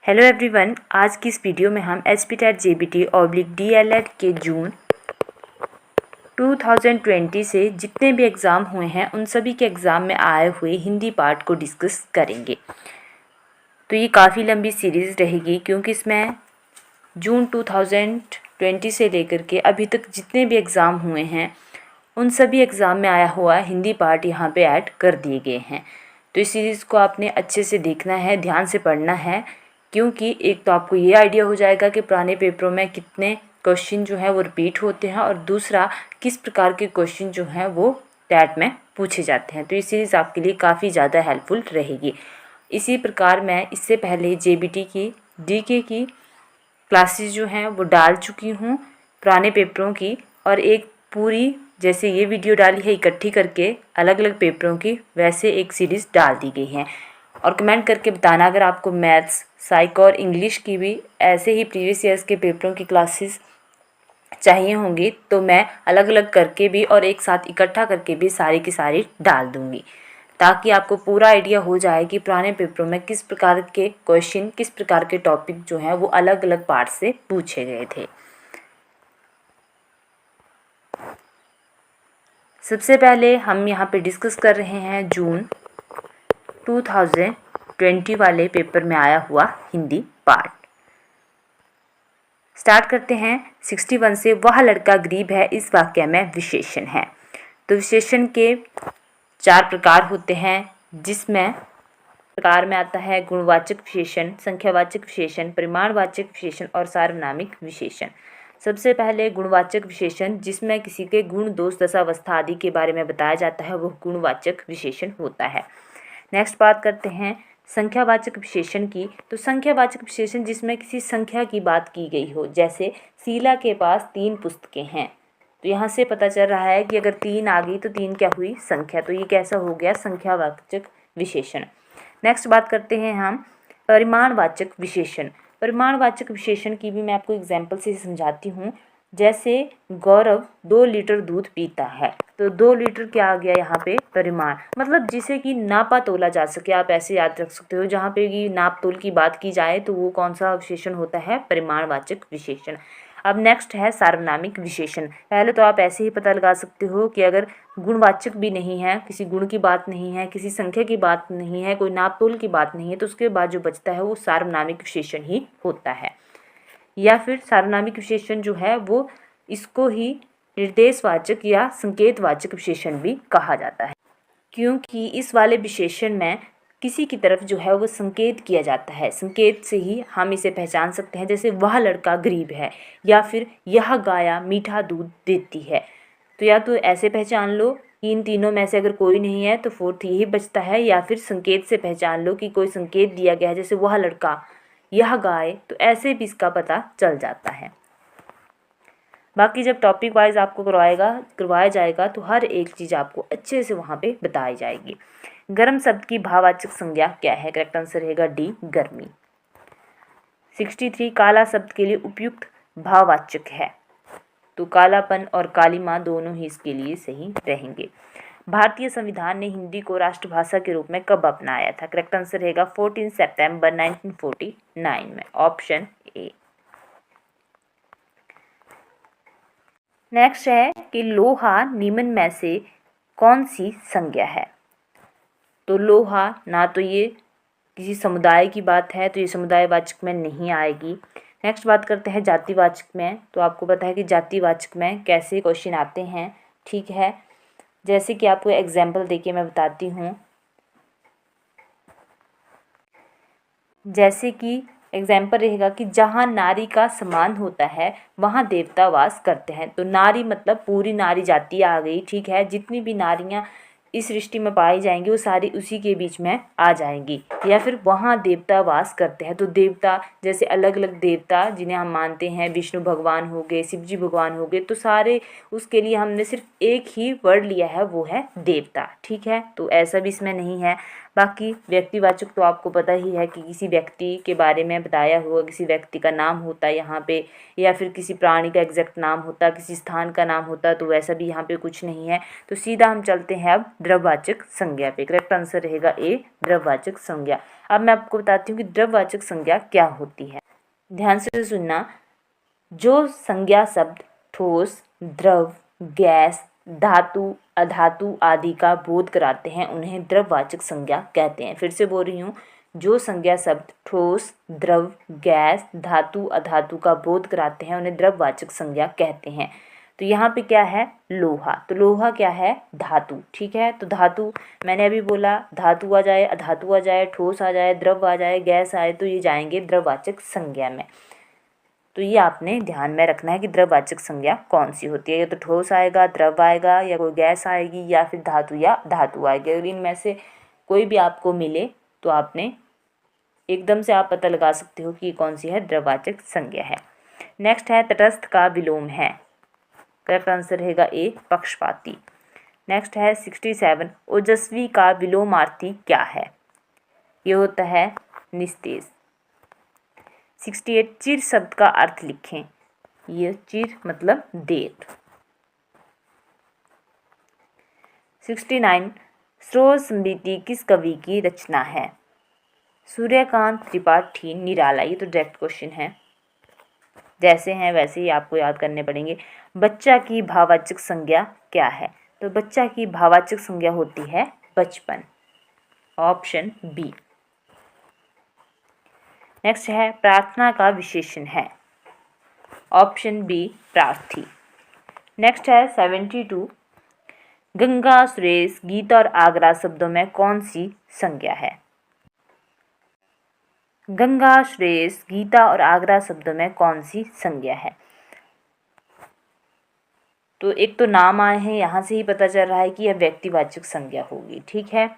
Hello everyone, आज की इस वीडियो में हम SPTET-JBT/DLED के जून 2020 से जितने भी एग्ज़ाम हुए हैं उन सभी के एग्ज़ाम में आए हुए हिंदी पार्ट को डिस्कस करेंगे। तो ये काफ़ी लंबी सीरीज़ रहेगी क्योंकि इसमें जून 2020 से लेकर के अभी तक जितने भी एग्ज़ाम हुए हैं उन सभी एग्ज़ाम में आया हुआ हिंदी पार्ट यहाँ पे ऐड कर दिए गए हैं। तो इस सीरीज़ को आपने अच्छे से देखना है, ध्यान से पढ़ना है, क्योंकि एक तो आपको ये आइडिया हो जाएगा कि पुराने पेपरों में कितने क्वेश्चन जो है वो रिपीट होते हैं और दूसरा किस प्रकार के क्वेश्चन जो हैं वो टैट में पूछे जाते हैं। तो ये सीरीज़ आपके लिए काफ़ी ज़्यादा हेल्पफुल रहेगी। इसी प्रकार मैं इससे पहले JBT की DK की क्लासेस जो हैं वो डाल चुकी हूँ पुराने पेपरों की, और एक पूरी जैसे ये वीडियो डाली है इकट्ठी करके अलग अलग पेपरों की, वैसे एक सीरीज़ डाल दी गई है। और कमेंट करके बताना अगर आपको मैथ्स, साइको और इंग्लिश की भी ऐसे ही प्रीवियस ईयर्स के पेपरों की क्लासेस चाहिए होंगी, तो मैं अलग अलग करके भी और एक साथ इकट्ठा करके भी सारी की सारी डाल दूँगी, ताकि आपको पूरा आइडिया हो जाए कि पुराने पेपरों में किस प्रकार के क्वेश्चन, किस प्रकार के टॉपिक जो हैं वो अलग अलग पार्ट से पूछे गए थे। सबसे पहले हम यहाँ पे डिस्कस कर रहे हैं जून 2020 वाले पेपर में आया हुआ हिंदी पार्ट। स्टार्ट करते हैं 61 से। वह लड़का गरीब है, इस वाक्य में विशेषण है। तो विशेषण के 4 प्रकार होते हैं, जिसमें प्रकार में आता है गुणवाचक विशेषण, संख्यावाचक विशेषण, परिमाणवाचक विशेषण और सार्वनामिक विशेषण। सबसे पहले गुणवाचक विशेषण, जिसमें किसी के गुण, दोष, दशावस्था आदि के बारे में बताया जाता है, वह गुणवाचक विशेषण होता है। नेक्स्ट बात करते हैं संख्यावाचक विशेषण की। तो संख्यावाचक विशेषण जिसमें किसी संख्या की बात की गई हो, जैसे शीला के पास 3 पुस्तकें हैं, तो यहाँ से पता चल रहा है कि अगर 3 आ गई तो 3 क्या हुई? संख्या। तो ये कैसा हो गया? संख्यावाचक विशेषण। नेक्स्ट बात करते हैं हम परिमाणवाचक विशेषण। परिमाणवाचक विशेषण की भी मैं आपको एग्जाम्पल से समझाती हूँ। जैसे गौरव 2 लीटर दूध पीता है, तो 2 लीटर क्या आ गया यहाँ पे? परिमाण, मतलब जिसे कि नापा तोला जा सके, आप ऐसे याद रख सकते हो। जहाँ पे कि नाप तोल की बात की जाए तो वो कौन सा विशेषण होता है? परिमाणवाचक विशेषण। अब नेक्स्ट है सार्वनामिक विशेषण। पहले तो आप ऐसे ही पता लगा सकते हो कि अगर गुणवाचक भी नहीं है, किसी गुण की बात नहीं है, किसी संख्या की बात नहीं है, कोई नाप तोल की बात नहीं है, तो उसके बाद जो बचता है वो सार्वनामिक विशेषण ही होता है। या फिर सार्वनामिक विशेषण जो है वो इसको ही निर्देशवाचक या संकेतवाचक विशेषण भी कहा जाता है, क्योंकि इस वाले विशेषण में किसी की तरफ जो है वो संकेत किया जाता है। संकेत से ही हम इसे पहचान सकते हैं। जैसे वह लड़का गरीब है, या फिर यह गाय मीठा दूध देती है। तो या तो ऐसे पहचान लो कि इन तीनों में से अगर कोई नहीं है तो फोर्थ यही बचता है, या फिर संकेत से पहचान लो कि कोई संकेत दिया गया है, जैसे वह लड़का, यह गाय, तो ऐसे भी इसका पता चल जाता है। बाकी जब टॉपिक वाइज आपको करवाया जाएगा तो हर एक चीज़ आपको अच्छे से वहाँ पे बताई जाएगी। गर्म शब्द की भाववाचक संज्ञा क्या है? करेक्ट आंसर रहेगा डी, गर्मी। 63 काला शब्द के लिए उपयुक्त भाववाचक है, तो कालापन और कालिमा दोनों ही इसके लिए सही रहेंगे। भारतीय संविधान ने हिंदी को राष्ट्रभाषा के रूप में कब अपनाया था? करेक्ट आंसर रहेगा 14 सितंबर 1949 में, ऑप्शन ए। नेक्स्ट है कि लोहा निम्न में से कौन सी संज्ञा है? तो लोहा, ना तो ये किसी समुदाय की बात है, तो ये समुदायवाचक में नहीं आएगी। नेक्स्ट बात करते हैं जातिवाचक में। तो आपको पता है कि जातिवाचक में कैसे क्वेश्चन आते हैं, ठीक है। जैसे कि आपको एग्जाम्पल देके मैं बताती हूँ। जैसे कि एग्जाम्पल रहेगा कि जहाँ नारी का सम्मान होता है वहाँ देवता वास करते हैं। तो नारी मतलब पूरी नारी जाति आ गई, ठीक है। जितनी भी नारियाँ इस सृष्टि में पाई जाएंगी वो सारी उसी के बीच में आ जाएंगी। या फिर वहाँ देवता वास करते हैं, तो देवता जैसे अलग अलग देवता जिन्हें हम मानते हैं, विष्णु भगवान हो गए, शिव जी भगवान हो गए, तो सारे उसके लिए हमने सिर्फ एक ही वर्ड लिया है, वो है देवता, ठीक है। तो ऐसा भी इसमें नहीं है। बाकी व्यक्तिवाचक तो आपको पता ही है कि किसी व्यक्ति के बारे में बताया हुआ किसी व्यक्ति का नाम होता है यहाँ पे, या फिर किसी प्राणी का एग्जैक्ट नाम होता है, किसी स्थान का नाम होता है, तो वैसा भी यहाँ पे कुछ नहीं है। तो सीधा हम चलते हैं अब द्रव्यवाचक संज्ञा पे। करेक्ट आंसर रहेगा ए, द्रव्यवाचक संज्ञा। अब मैं आपको बताती हूँ कि द्रव्यवाचक संज्ञा क्या होती है। ध्यान से सुनना। जो संज्ञा शब्द ठोस, द्रव, गैस, धातु, अधातु आदि का बोध कराते हैं उन्हें द्रववाचक संज्ञा कहते हैं। फिर से बोल रही हूँ, जो संज्ञा शब्द ठोस, द्रव, गैस, धातु, अधातु का बोध कराते हैं उन्हें द्रववाचक संज्ञा कहते हैं। तो यहाँ पे क्या है, लोहा। तो लोहा क्या है, धातु। ठीक है, तो धातु मैंने अभी बोला, धातु आ जाए, अधातु आ जाए, ठोस आ जाए, द्रव आ जाए, गैस आए, तो ये जाएंगे द्रववाचक संज्ञा में। तो ये आपने ध्यान में रखना है कि द्रववाचक संज्ञा कौन सी होती है। या तो ठोस आएगा, द्रव आएगा, या कोई गैस आएगी, या फिर धातु या धातु आएगी। अगर इनमें से कोई भी आपको मिले तो आपने एकदम से आप पता लगा सकते हो कि ये कौन सी है, द्रववाचक संज्ञा है। नेक्स्ट है तटस्थ का विलोम है। करेक्ट आंसर रहेगा ए, पक्षपाती। नेक्स्ट है 67, ओजस्वी का विलोमार्थी क्या है। ये होता है निस्तेज। 68, चिर शब्द का अर्थ लिखें। ये चिर मतलब देर। 69, स्रोत स्मृति किस कवि की रचना है। सूर्यकांत त्रिपाठी निराला। ये तो डायरेक्ट क्वेश्चन है, जैसे हैं वैसे ही आपको याद करने पड़ेंगे। बच्चा की भाववाचक संज्ञा क्या है। तो बच्चा की भाववाचक संज्ञा होती है बचपन। Option B. नेक्स्ट है प्रार्थना का विशेषण है। ऑप्शन बी, प्रार्थी। नेक्स्ट है 72, गंगा, सुरेश, गीता और आगरा शब्दों में कौन सी संज्ञा है। गंगा, सुरेश, गीता और आगरा शब्दों में कौन सी संज्ञा है। तो एक तो नाम आए हैं, यहाँ से ही पता चल रहा है कि यह व्यक्तिवाचक संज्ञा होगी। ठीक है,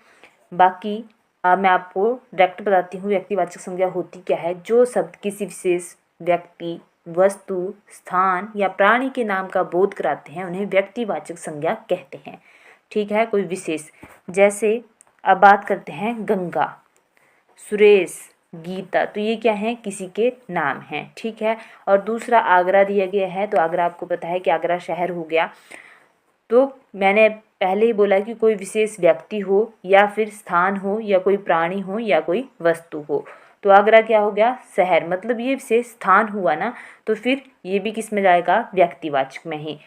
बाकी मैं आपको डायरेक्ट बताती हूँ व्यक्तिवाचक संज्ञा होती क्या है। जो शब्द किसी विशेष व्यक्ति, वस्तु, स्थान या प्राणी के नाम का बोध कराते हैं उन्हें व्यक्तिवाचक संज्ञा कहते हैं। ठीक है, कोई विशेष, जैसे अब बात करते हैं गंगा, सुरेश, गीता, तो ये क्या है, किसी के नाम हैं। ठीक है, और दूसरा आगरा दिया गया है, तो आगरा आपको पता है कि आगरा शहर हो गया। तो मैंने पहले ही बोला कि कोई विशेष व्यक्ति हो या फिर स्थान हो या कोई प्राणी हो या कोई वस्तु हो। तो आगरा क्या हो गया, शहर, मतलब ये विशेष स्थान हुआ ना, तो फिर ये भी किस में जाएगा, व्यक्तिवाचक में ही।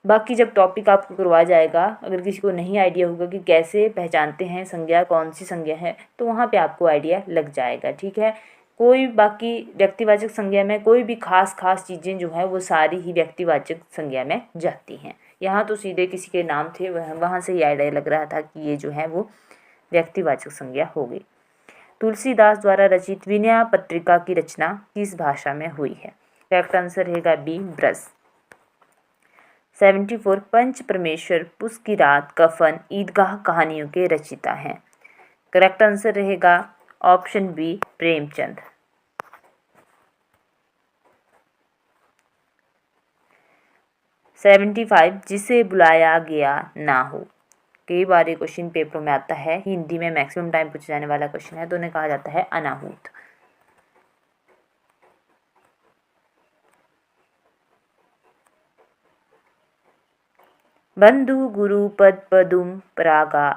बाकी जब टॉपिक आपको करवाया जाएगा, अगर किसी को नहीं आइडिया होगा कि कैसे पहचानते हैं संज्ञा कौन सी संज्ञा है, तो वहाँ पे आपको आइडिया लग जाएगा। ठीक है, कोई बाकी व्यक्तिवाचक संज्ञा में कोई भी खास चीज़ें जो है वो सारी ही व्यक्तिवाचक संज्ञा में जाती हैं। यहाँ तो सीधे किसी के नाम थे, वहाँ से ही आइडिया लग रहा था कि ये जो है वो व्यक्तिवाचक संज्ञा हो गई। तुलसीदास द्वारा रचित विनय पत्रिका की रचना किस भाषा में हुई है। करेक्ट आंसर रहेगा बी, ब्रज। 74, पंच परमेश्वर, पुस की रात, कफन, ईदगाह कहानियों के रचिता हैं। करेक्ट आंसर रहेगा ऑप्शन बी, प्रेमचंद। 75, जिसे बुलाया गया ना हो। कई बार ये क्वेश्चन पेपरों में आता है, हिंदी में मैक्सिमम टाइम पूछा जाने वाला क्वेश्चन है, तो उन्हें कहा जाता है अनाहूत। बंधु गुरु पद पदुम परागा,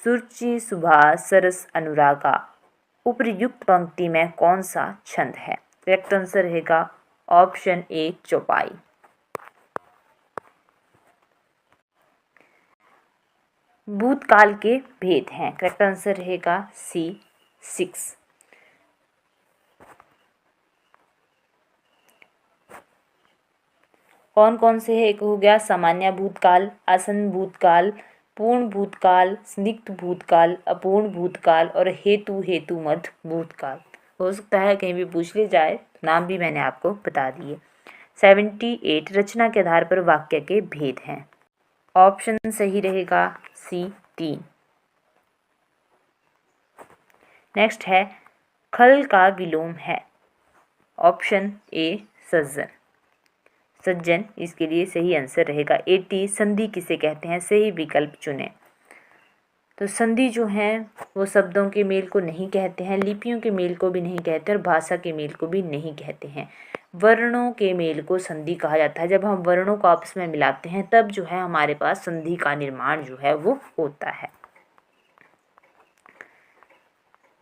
सुरुचि सुभाष सरस अनुरागा। उपर्युक्त पंक्ति में कौन सा छंद है। करेक्ट आंसर रहेगा ऑप्शन ए, चौपाई। भूतकाल के भेद हैं। करेक्ट आंसर रहेगा सी, 6। कौन कौन से है, एक हो गया सामान्य भूतकाल, आसन्न भूतकाल, पूर्ण भूतकाल, स्निग्ध भूतकाल, अपूर्ण भूतकाल और हेतु मध्य भूतकाल। हो सकता है कहीं भी पूछ ले जाए, नाम भी मैंने आपको बता दिए। 78, रचना के आधार पर वाक्य के भेद हैं। ऑप्शन सही रहेगा सी, 3। नेक्स्ट है खल का विलोम है। ऑप्शन ए, सज्जन। सज्जन इसके लिए सही आंसर रहेगा 80। संधि किसे कहते हैं, सही विकल्प चुनें। तो संधि जो है वो शब्दों के मेल को नहीं कहते हैं, लिपियों के मेल को भी नहीं कहते और भाषा के मेल को भी नहीं कहते हैं। वर्णों के मेल को संधि कहा जाता है। जब हम वर्णों को आपस में मिलाते हैं तब जो है हमारे पास संधि का निर्माण जो है वो होता है।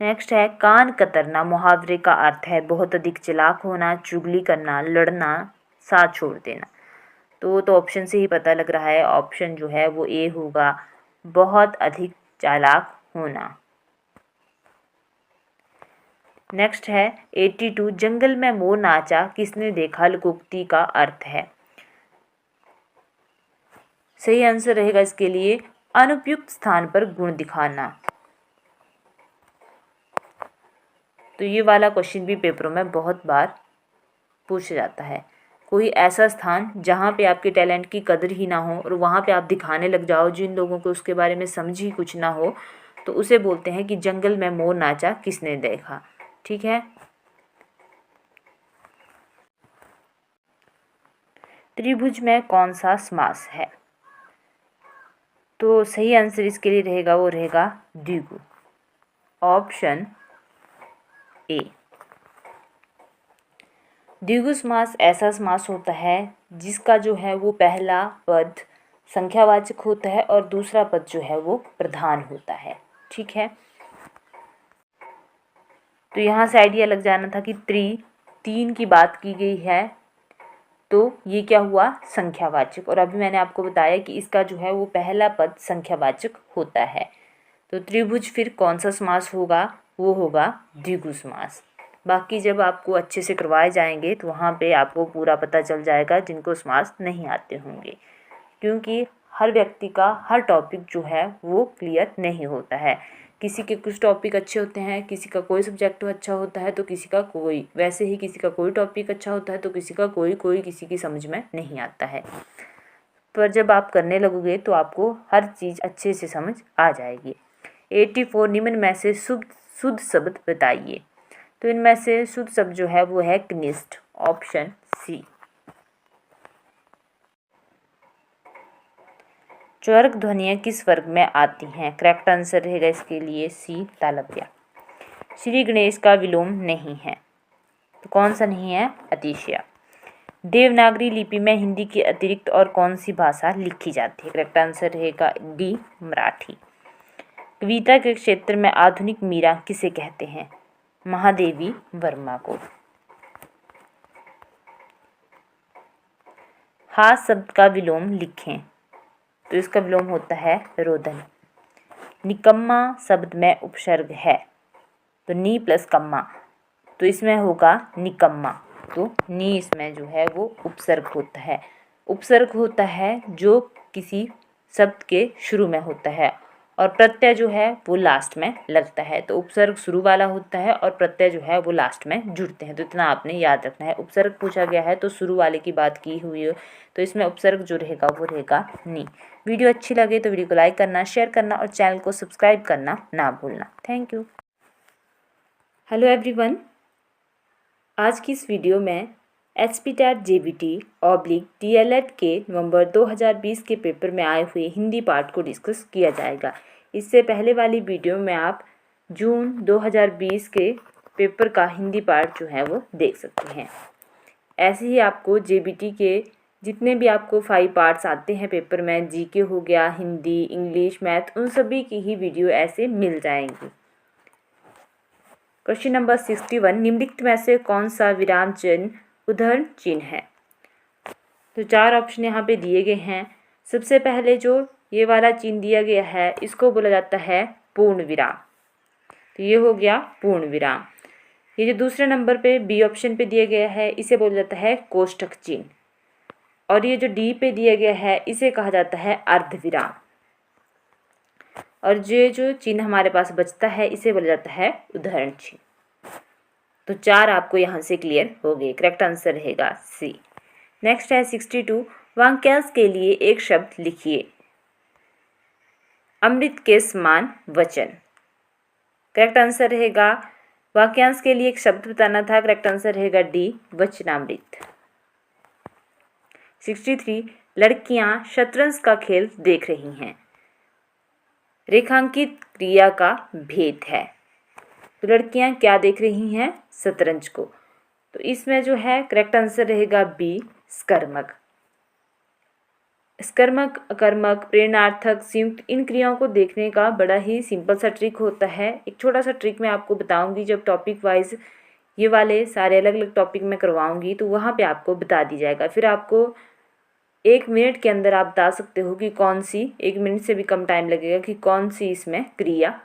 नेक्स्ट है कान कतरना। मुहावरे का अर्थ है बहुत अधिक चालाक होना, चुगली करना, लड़ना, साथ छोड़ देना। तो ऑप्शन से ही पता लग रहा है, ऑप्शन जो है वो ए होगा, बहुत अधिक चालाक होना। नेक्स्ट है 82 जंगल में मोर नाचा किसने देखा लोकोक्ति का अर्थ है। सही आंसर रहेगा इसके लिए अनुपयुक्त स्थान पर गुण दिखाना। तो ये वाला क्वेश्चन भी पेपरों में बहुत बार पूछा जाता है। कोई ऐसा स्थान जहाँ पे आपके टैलेंट की कदर ही ना हो और वहाँ पे आप दिखाने लग जाओ, जिन लोगों को उसके बारे में समझ ही कुछ ना हो, तो उसे बोलते हैं कि जंगल में मोर नाचा किसने देखा। ठीक है। त्रिभुज में कौन सा समास है। तो सही आंसर इसके लिए रहेगा वो रहेगा द्विगु, ऑप्शन ए। द्विगु समास ऐसा समास होता है जिसका जो है वो पहला पद संख्यावाचक होता है और दूसरा पद जो है वो प्रधान होता है। ठीक है। तो यहाँ से आइडिया लग जाना था कि तीन की बात की गई है, तो ये क्या हुआ, संख्यावाचक। और अभी मैंने आपको बताया कि इसका जो है वो पहला पद संख्यावाचक होता है। तो त्रिभुज फिर कौन सा समास होगा, वो होगा द्विगु समास। बाकी जब आपको अच्छे से करवाए जाएंगे तो वहाँ पे आपको पूरा पता चल जाएगा, जिनको समास नहीं आते होंगे, क्योंकि हर व्यक्ति का हर टॉपिक जो है वो क्लियर नहीं होता है। किसी के कुछ टॉपिक अच्छे होते हैं, किसी का कोई सब्जेक्ट अच्छा होता है तो किसी का कोई, वैसे ही किसी का कोई टॉपिक अच्छा होता है तो किसी का कोई किसी की समझ में नहीं आता है। पर जब आप करने लगोगे तो आपको हर चीज़ अच्छे से समझ आ जाएगी। 84 निम्न में से शुद्ध शब्द बताइए। तो इनमें से शुद्ध शब्द जो है वो है कनिष्ठ, ऑप्शन सी। चौरक ध्वनियाँ किस वर्ग में आती हैं। करेक्ट आंसर रहेगा इसके लिए सी तालव्य। श्री गणेश का विलोम नहीं है, तो कौन सा नहीं है, अतिशय। देवनागरी लिपि में हिंदी के अतिरिक्त और कौन सी भाषा लिखी जाती है। करेक्ट आंसर रहेगा डी मराठी। कविता के क्षेत्र में आधुनिक मीरा किसे कहते हैं, महादेवी वर्मा को। हास शब्द का विलोम लिखें। तो इसका विलोम होता है रोदन। निकम्मा शब्द में उपसर्ग है, तो नी प्लस कम्मा, तो इसमें होगा निकम्मा। तो नी इसमें जो है वो उपसर्ग होता है। उपसर्ग होता है जो किसी शब्द के शुरू में होता है और प्रत्यय जो है वो लास्ट में लगता है। तो उपसर्ग शुरू वाला होता है और प्रत्यय जो है वो लास्ट में जुड़ते हैं। तो इतना आपने याद रखना है। उपसर्ग पूछा गया है तो शुरू वाले की बात की हुई है, तो इसमें उपसर्ग जो रहेगा वो रहेगा नी। वीडियो अच्छी लगे तो वीडियो को लाइक करना, शेयर करना और चैनल को सब्सक्राइब करना ना भूलना। Thank you. हेलो एवरीवन, आज की इस वीडियो में एचपीटैट जेबीटी DLED के नवंबर 2020 के पेपर में आए हुए हिंदी पार्ट को डिस्कस किया जाएगा। इससे पहले वाली वीडियो में आप जून 2020 के पेपर का हिंदी पार्ट जो है वो देख सकते हैं। ऐसे ही आपको जेबीटी के जितने भी आपको 5 पार्ट्स आते हैं पेपर में, जीके हो गया, हिंदी, इंग्लिश, मैथ, उन सभी की ही वीडियो ऐसे मिल जाएंगी। क्वेश्चन नंबर 61, निम्नलिखित में से कौन सा विराम चिन्ह उद्धरण चिन्ह है। तो 4 ऑप्शन यहाँ पे दिए गए हैं। सबसे पहले जो ये वाला चिन्ह दिया गया है इसको बोला जाता है पूर्ण विराम, तो ये हो गया पूर्ण विराम। ये जो दूसरे नंबर पे बी ऑप्शन पे दिया गया है इसे बोला जाता है कोष्ठक चिन्ह, और ये जो डी पे दिया गया है इसे कहा जाता है अर्धविराम, और ये जो चिन्ह हमारे पास बचता है इसे बोला जाता है उद्धरण चिन्ह। तो 4 आपको यहाँ से क्लियर हो गए। करेक्ट आंसर रहेगा सी। नेक्स्ट है 62, वाक्यांश के लिए एक शब्द लिखिए। अमृत के समान वचन। करेक्ट आंसर रहेगा, वाक्यांश के लिए एक शब्द बताना था। करेक्ट आंसर रहेगा डी वचनामृत। 63, लड़कियां शतरंज का खेल देख रही हैं। रेखांकित क्रिया का भेद है। तो लड़कियां क्या देख रही हैं? शतरंज को। तो इसमें जो है करेक्ट आंसर रहेगा बी, स्कर्मक। स्कर्मक, अकर्मक, प्रेरणार्थक, संयुक्त, इन क्रियाओं को देखने का बड़ा ही सिंपल सा ट्रिक होता है। एक छोटा सा ट्रिक मैं आपको बताऊंगी जब टॉपिक वाइज ये वाले सारे अलग अलग टॉपिक में करवाऊंगी, तो वहाँ पे आपको बता दी जाएगा। फिर आपको 1 मिनट के अंदर आप बता सकते हो कि कौन सी, 1 मिनट से भी कम टाइम लगेगा कि कौन सी इसमें क्रिया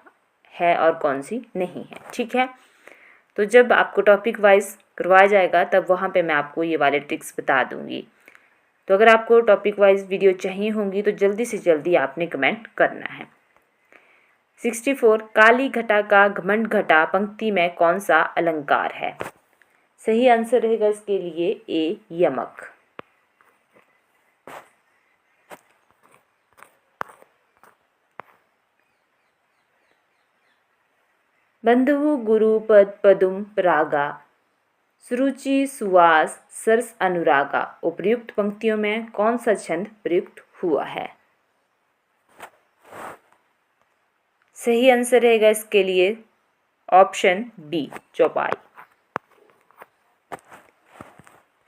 है और कौन सी नहीं है। ठीक है, तो जब आपको टॉपिक वाइज करवाया जाएगा तब वहाँ पे मैं आपको ये वाले ट्रिक्स बता दूंगी। तो अगर आपको टॉपिक वाइज वीडियो चाहिए होंगी तो जल्दी से जल्दी आपने कमेंट करना है। 64, काली घटा का घमंड घटा पंक्ति में कौन सा अलंकार है? सही आंसर रहेगा इसके लिए ए, यमक। बंधु गुरु पद पदुम परागा, सुरुचि सुवास सरस अनुरागा, उपर्युक्त पंक्तियों में कौन सा छंद प्रयुक्त हुआ है? सही आंसर रहेगा इसके लिए ऑप्शन बी, चौपाई।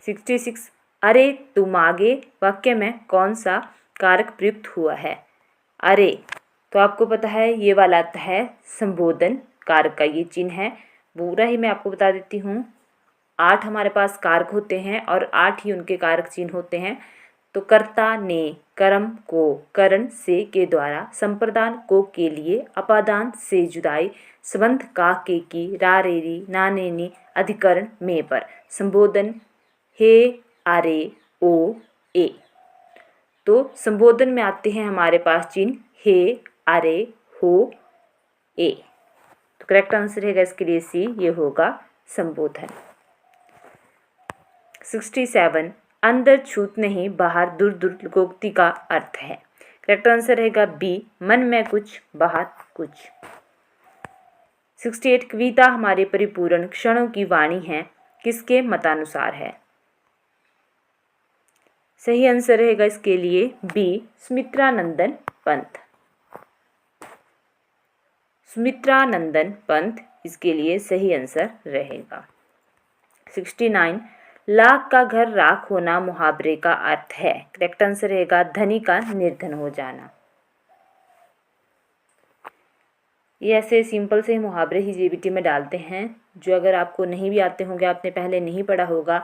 66, अरे तुम आगे वाक्य में कौन सा कारक प्रयुक्त हुआ है? अरे, तो आपको पता है ये वाला आता है संबोधन कारक का ये चिन्ह है। पूरा ही मैं आपको बता देती हूँ। 8 हमारे पास कारक होते हैं और 8 ही उनके कारक चिन्ह होते हैं। तो कर्ता ने, कर्म को, करण से के द्वारा, संप्रदान को के लिए, अपादान से जुदाई, संबंध का के की, रा रे री, ना ने नी, अधिकरण में पर, संबोधन हे, आरे, ओ, ए। तो संबोधन में आते हैं हमारे पास चिन्ह हे, आरे, हो, ए। तो करेक्ट आंसर रहेगा इसके लिए सी, ये होगा संबोधन। 67, अंदर छूत नहीं बाहर दूर दूर लोकोक्ति का अर्थ है। करेक्ट आंसर रहेगा बी, मन में कुछ बाहर कुछ। 68, कविता हमारे परिपूर्ण क्षणों की वाणी है, किसके मतानुसार है? सही आंसर रहेगा इसके लिए बी, सुमित्रानंदन पंत। सुमित्रानंदन पंत इसके लिए सही आंसर रहेगा। 69, लाख का घर राख होना मुहावरे का अर्थ है। करेक्ट आंसर रहेगा धनी का निर्धन हो जाना। ये ऐसे सिंपल से मुहावरे ही जेबीटी में डालते हैं, जो अगर आपको नहीं भी आते होंगे, आपने पहले नहीं पढ़ा होगा,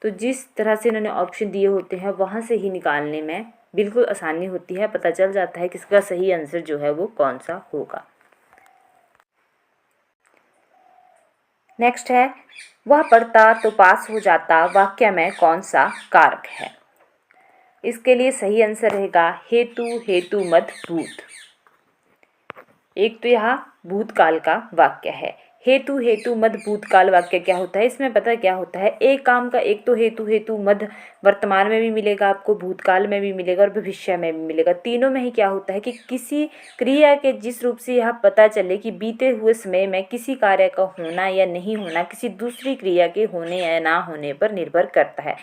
तो जिस तरह से इन्होंने ऑप्शन दिए होते हैं वहाँ से ही निकालने में बिल्कुल आसानी होती है, पता चल जाता है किसका सही आंसर जो है वो कौन सा होगा। नेक्स्ट है, वह पढ़ता तो पास हो जाता वाक्य में कौन सा कारक है? इसके लिए सही आंसर रहेगा हेतु, हेतु मद भूत। एक तो यहाँ भूतकाल का वाक्य है। हेतु, हेतु मद भूतकाल वाक्य क्या होता है? इसमें पता क्या होता है, एक काम का एक तो हेतु, हेतु मद वर्तमान में भी मिलेगा आपको, भूतकाल में भी मिलेगा और भविष्य में भी मिलेगा। तीनों में ही क्या होता है कि किसी क्रिया के जिस रूप से यह पता चले कि बीते हुए समय में किसी कार्य का होना या नहीं होना किसी दूसरी क्रिया के होने या ना होने पर निर्भर करता है।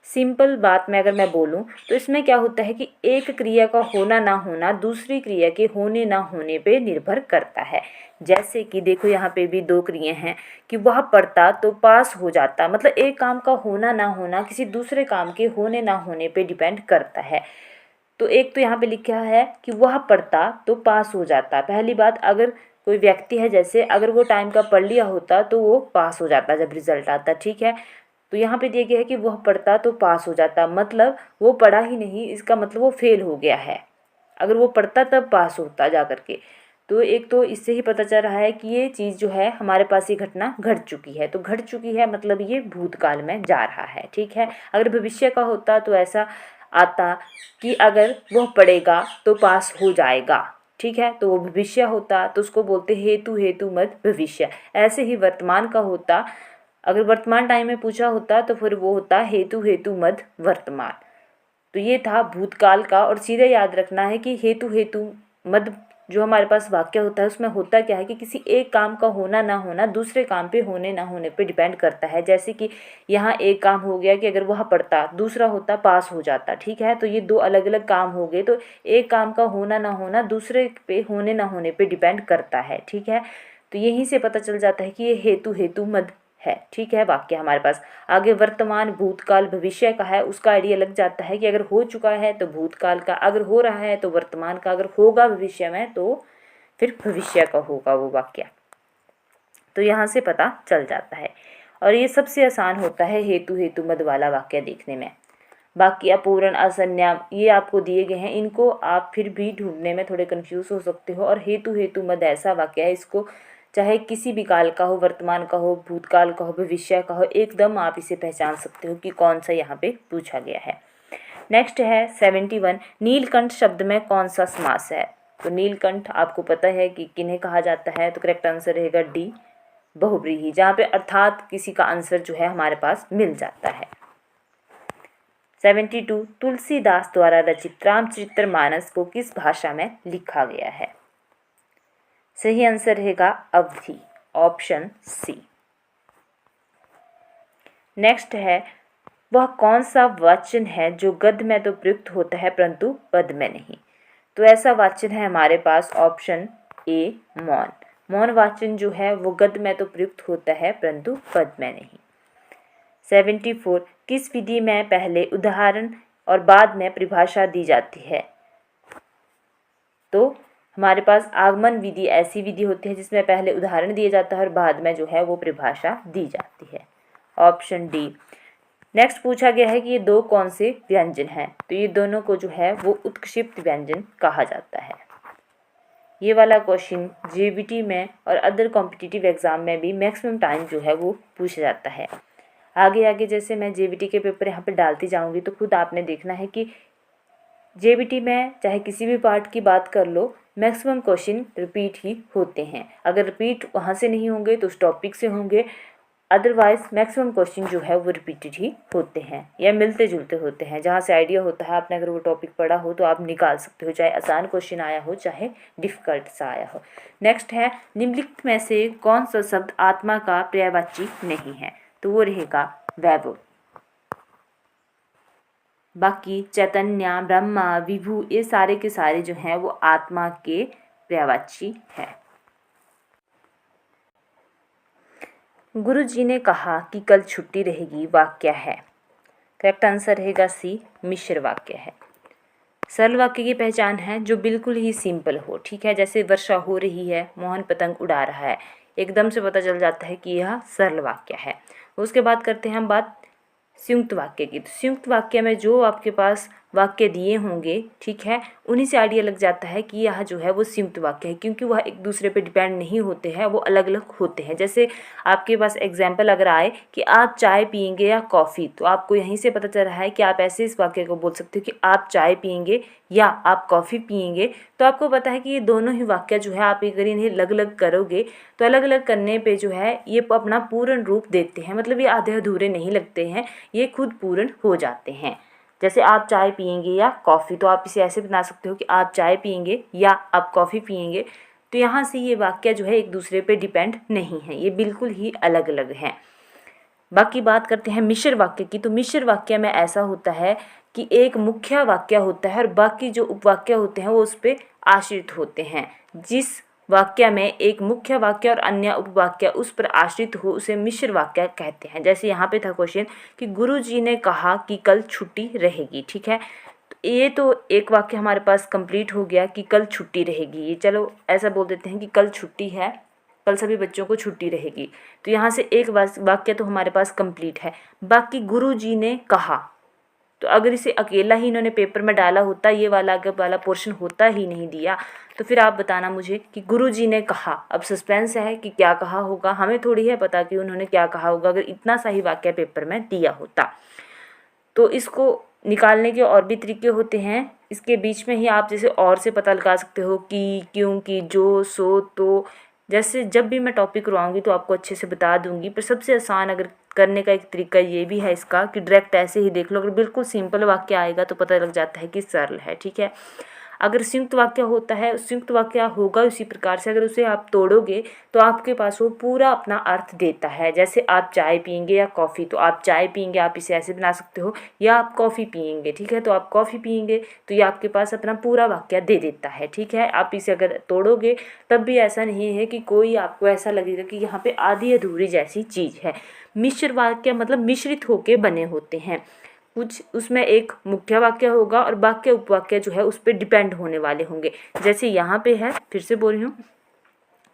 सिंपल बात में अगर मैं बोलूं तो इसमें क्या होता है कि एक क्रिया का होना ना होना दूसरी क्रिया के होने ना होने पे निर्भर करता है। जैसे कि देखो यहाँ पे भी 2 क्रिया हैं कि वह पढ़ता तो पास हो जाता, मतलब एक काम का होना ना होना किसी दूसरे काम के होने ना होने पे डिपेंड करता है। तो एक तो यहाँ पे लिखा है कि वह पढ़ता तो पास हो जाता। पहली बात, अगर कोई व्यक्ति है जैसे अगर वो टाइम का पढ़ लिया होता तो वो पास हो जाता जब रिजल्ट आता, ठीक है। तो यहाँ पे दिया गया है कि वह पढ़ता तो पास हो जाता, मतलब वो पढ़ा ही नहीं, इसका मतलब वो फेल हो गया है। अगर वो पढ़ता तब पास होता जा करके। तो एक तो इससे ही पता चल रहा है कि ये चीज़ जो है हमारे पास ये घटना घट चुकी है। तो घट चुकी है मतलब ये भूतकाल में जा रहा है, ठीक है। अगर भविष्य का होता तो ऐसा आता कि अगर वह पढ़ेगा तो पास हो जाएगा, ठीक है। तो वो भविष्य होता तो उसको बोलते हेतु, हेतु मद भविष्य। ऐसे ही वर्तमान का होता, अगर वर्तमान टाइम में पूछा होता तो फिर वो होता हेतु, हेतु मद वर्तमान। तो ये था भूतकाल का। और सीधे याद रखना है कि हेतु, हेतु मद जो हमारे पास वाक्य होता है उसमें होता क्या है कि किसी एक काम का होना ना होना दूसरे काम पे होने ना होने पे डिपेंड करता है। जैसे कि यहाँ एक काम हो गया कि अगर वह पढ़ता, दूसरा होता पास हो जाता, ठीक है। तो ये दो अलग अलग काम हो गए, तो एक काम का होना ना होना दूसरे पे होने ना होने पे डिपेंड करता है, ठीक है। तो यहीं से पता चल जाता है कि ये हेतु हेतु मद है, ठीक है। वाक्य हमारे पास आगे वर्तमान भूतकाल भविष्य का है, उसका आइडिया लग जाता है कि अगर हो चुका है तो भूतकाल का, अगर हो रहा है तो वर्तमान का, अगर होगा भविष्य में तो फिर भविष्य का होगा वो वाक्य। तो यहाँ से पता चल जाता है और ये सबसे आसान होता है हेतु हेतु मद वाला वाक्य देखने में। बाकी अपूर्ण असन्या ये आपको दिए गए हैं, इनको आप फिर भी ढूंढने में थोड़े कंफ्यूज हो सकते हो। और हेतु हेतु मद ऐसा वाक्य है, इसको चाहे किसी भी काल का हो, वर्तमान का हो, भूतकाल का हो, भविष्य का हो, एकदम आप इसे पहचान सकते हो कि कौन सा यहाँ पे पूछा गया है। नेक्स्ट है 71, नीलकंठ शब्द में कौन सा समास है। तो नीलकंठ आपको पता है कि किन्हें कहा जाता है, तो करेक्ट आंसर रहेगा डी, बहुब्रीहि, जहाँ पे अर्थात किसी का आंसर जो है हमारे पास मिल जाता है। 72, तुलसीदास द्वारा रचित रामचरितमानस को किस भाषा में लिखा गया है। सही आंसर रहेगा अवधी, ऑप्शन सी। नेक्स्ट है वह कौन सा वाचन है जो गद्य में तो प्रयुक्त होता है परंतु पद में नहीं। तो ऐसा वाचन है हमारे पास ऑप्शन ए मौन। मौन वाचन जो है वो गद्य में तो प्रयुक्त होता है परंतु पद में नहीं। 74, किस विधि में पहले उदाहरण और बाद में परिभाषा दी जाती है। तो हमारे पास आगमन विधि ऐसी विधि होती है जिसमें पहले उदाहरण दिया जाता है और बाद में जो है वो परिभाषा दी जाती है, ऑप्शन डी। नेक्स्ट पूछा गया है कि ये दो कौन से व्यंजन हैं। तो ये दोनों को जो है वो उत्क्षिप्त व्यंजन कहा जाता है। ये वाला क्वेश्चन जेबीटी में और अदर कॉम्पिटिटिव एग्जाम में भी मैक्सिमम टाइम जो है वो पूछा जाता है। आगे आगे जैसे मैं जेबीटी के पेपर यहाँ पे डालती जाऊँगी तो खुद आपने देखना है कि जेबीटी में चाहे किसी भी पार्ट की बात कर लो, मैक्सिमम क्वेश्चन रिपीट ही होते हैं। अगर रिपीट वहाँ से नहीं होंगे तो उस टॉपिक से होंगे, अदरवाइज मैक्सिमम क्वेश्चन जो है वो रिपीटेड ही होते हैं या मिलते जुलते होते हैं। जहाँ से आइडिया होता है, आपने अगर वो टॉपिक पढ़ा हो तो आप निकाल सकते हो, चाहे आसान क्वेश्चन आया हो चाहे डिफ़िकल्ट सा आया हो। नेक्स्ट है निम्नलिखित में से कौन सा शब्द आत्मा का पर्यायवाची नहीं है। तो वो रहेगा वैभव। बाकी चैतन्य, ब्रह्मा, विभु ये सारे के सारे जो हैं वो आत्मा के पर्यायवाची हैं। गुरु जी ने कहा कि कल छुट्टी रहेगी वाक्य है। करेक्ट आंसर रहेगा सी, मिश्र वाक्य है। सरल वाक्य की पहचान है जो बिल्कुल ही सिंपल हो, ठीक है। जैसे वर्षा हो रही है, मोहन पतंग उड़ा रहा है, एकदम से पता चल जाता है कि यह सरल वाक्य है। उसके बाद करते हैं हम बात संयुक्त वाक्य की। तो संयुक्त वाक्य में जो आपके पास वाक्य दिए होंगे, ठीक है, उन्हीं से आइडिया लग जाता है कि यह जो है वो संयुक्त वाक्य है, क्योंकि वह एक दूसरे पे डिपेंड नहीं होते हैं, वो अलग अलग होते हैं। जैसे आपके पास एग्जाम्पल अगर आए कि आप चाय पियेंगे या कॉफ़ी, तो आपको यहीं से पता चल रहा है कि आप ऐसे इस वाक्य को बोल सकते हो कि आप चाय पियेंगे या आप कॉफ़ी पियेंगे। तो आपको पता है कि ये दोनों ही वाक्य जो है आप अगर इन्हें अलग अलग करोगे तो अलग अलग करने पे जो है ये अपना पूर्ण रूप देते हैं, मतलब ये आधे अधूरे नहीं लगते हैं, ये खुद पूर्ण हो जाते हैं। जैसे आप चाय पियेंगे या कॉफ़ी, तो आप इसे ऐसे बना सकते हो कि आप चाय पियेंगे या आप कॉफ़ी पियेंगे। तो यहाँ से ये वाक्य जो है एक दूसरे पे डिपेंड नहीं है, ये बिल्कुल ही अलग अलग हैं। बाकी बात करते हैं मिश्र वाक्य की। तो मिश्र वाक्य में ऐसा होता है कि एक मुख्य वाक्य होता है और बाकी जो उपवाक्य होते हैं वो उस पर आश्रित होते हैं। जिस वाक्य में एक मुख्य वाक्य और अन्य उपवाक्य उस पर आश्रित हो उसे मिश्र वाक्य कहते हैं। जैसे यहाँ पे था क्वेश्चन कि गुरुजी ने कहा कि कल छुट्टी रहेगी, ठीक है। तो ये तो एक वाक्य हमारे पास कंप्लीट हो गया कि कल छुट्टी रहेगी। ये चलो ऐसा बोल देते हैं कि कल छुट्टी है, कल सभी बच्चों को छुट्टी रहेगी। तो यहाँ से एक वाक्य तो हमारे पास कंप्लीट है। बाकी गुरुजी ने कहा, तो अगर इसे अकेला ही इन्होंने पेपर में डाला होता, ये वाला अगर वाला पोर्शन होता ही नहीं दिया, तो फिर आप बताना मुझे कि गुरुजी ने कहा। अब सस्पेंस है कि क्या कहा होगा, हमें थोड़ी है पता कि उन्होंने क्या कहा होगा अगर इतना सही वाक्य पेपर में दिया होता। तो इसको निकालने के और भी तरीके होते हैं। इसके बीच में ही आप जैसे और से पता लगा सकते हो कि, क्यों, कि, जो, सो, तो। जैसे जब भी मैं टॉपिक करवाऊँगी तो आपको अच्छे से बता दूंगी। पर सबसे आसान अगर करने का एक तरीका ये भी है इसका कि डायरेक्ट ऐसे ही देख लो। अगर बिल्कुल सिंपल वाक्य आएगा तो पता लग जाता है कि सरल है, ठीक है। अगर संयुक्त वाक्य होता है, संयुक्त वाक्य होगा उसी प्रकार से, अगर उसे आप तोड़ोगे तो आपके पास वो पूरा अपना अर्थ देता है। जैसे आप चाय पियेंगे या कॉफ़ी, तो आप चाय पियेंगे आप इसे ऐसे बना सकते हो, या आप कॉफ़ी पियेंगे, ठीक है, तो आप कॉफ़ी पियेंगे, तो ये आपके पास अपना पूरा वाक्य दे देता है, ठीक है। आप इसे अगर तोड़ोगे तब भी ऐसा नहीं है कि कोई आपको ऐसा लगेगा कि यहाँ पे आधी अधूरी जैसी चीज़ है। मिश्र वाक्य मतलब मिश्रित होके बने होते हैं, कुछ उसमें एक मुख्य वाक्य होगा और वाक्य उपवाक्य जो है उस पर डिपेंड होने वाले होंगे। जैसे यहाँ पे है, फिर से बोल रही हूँ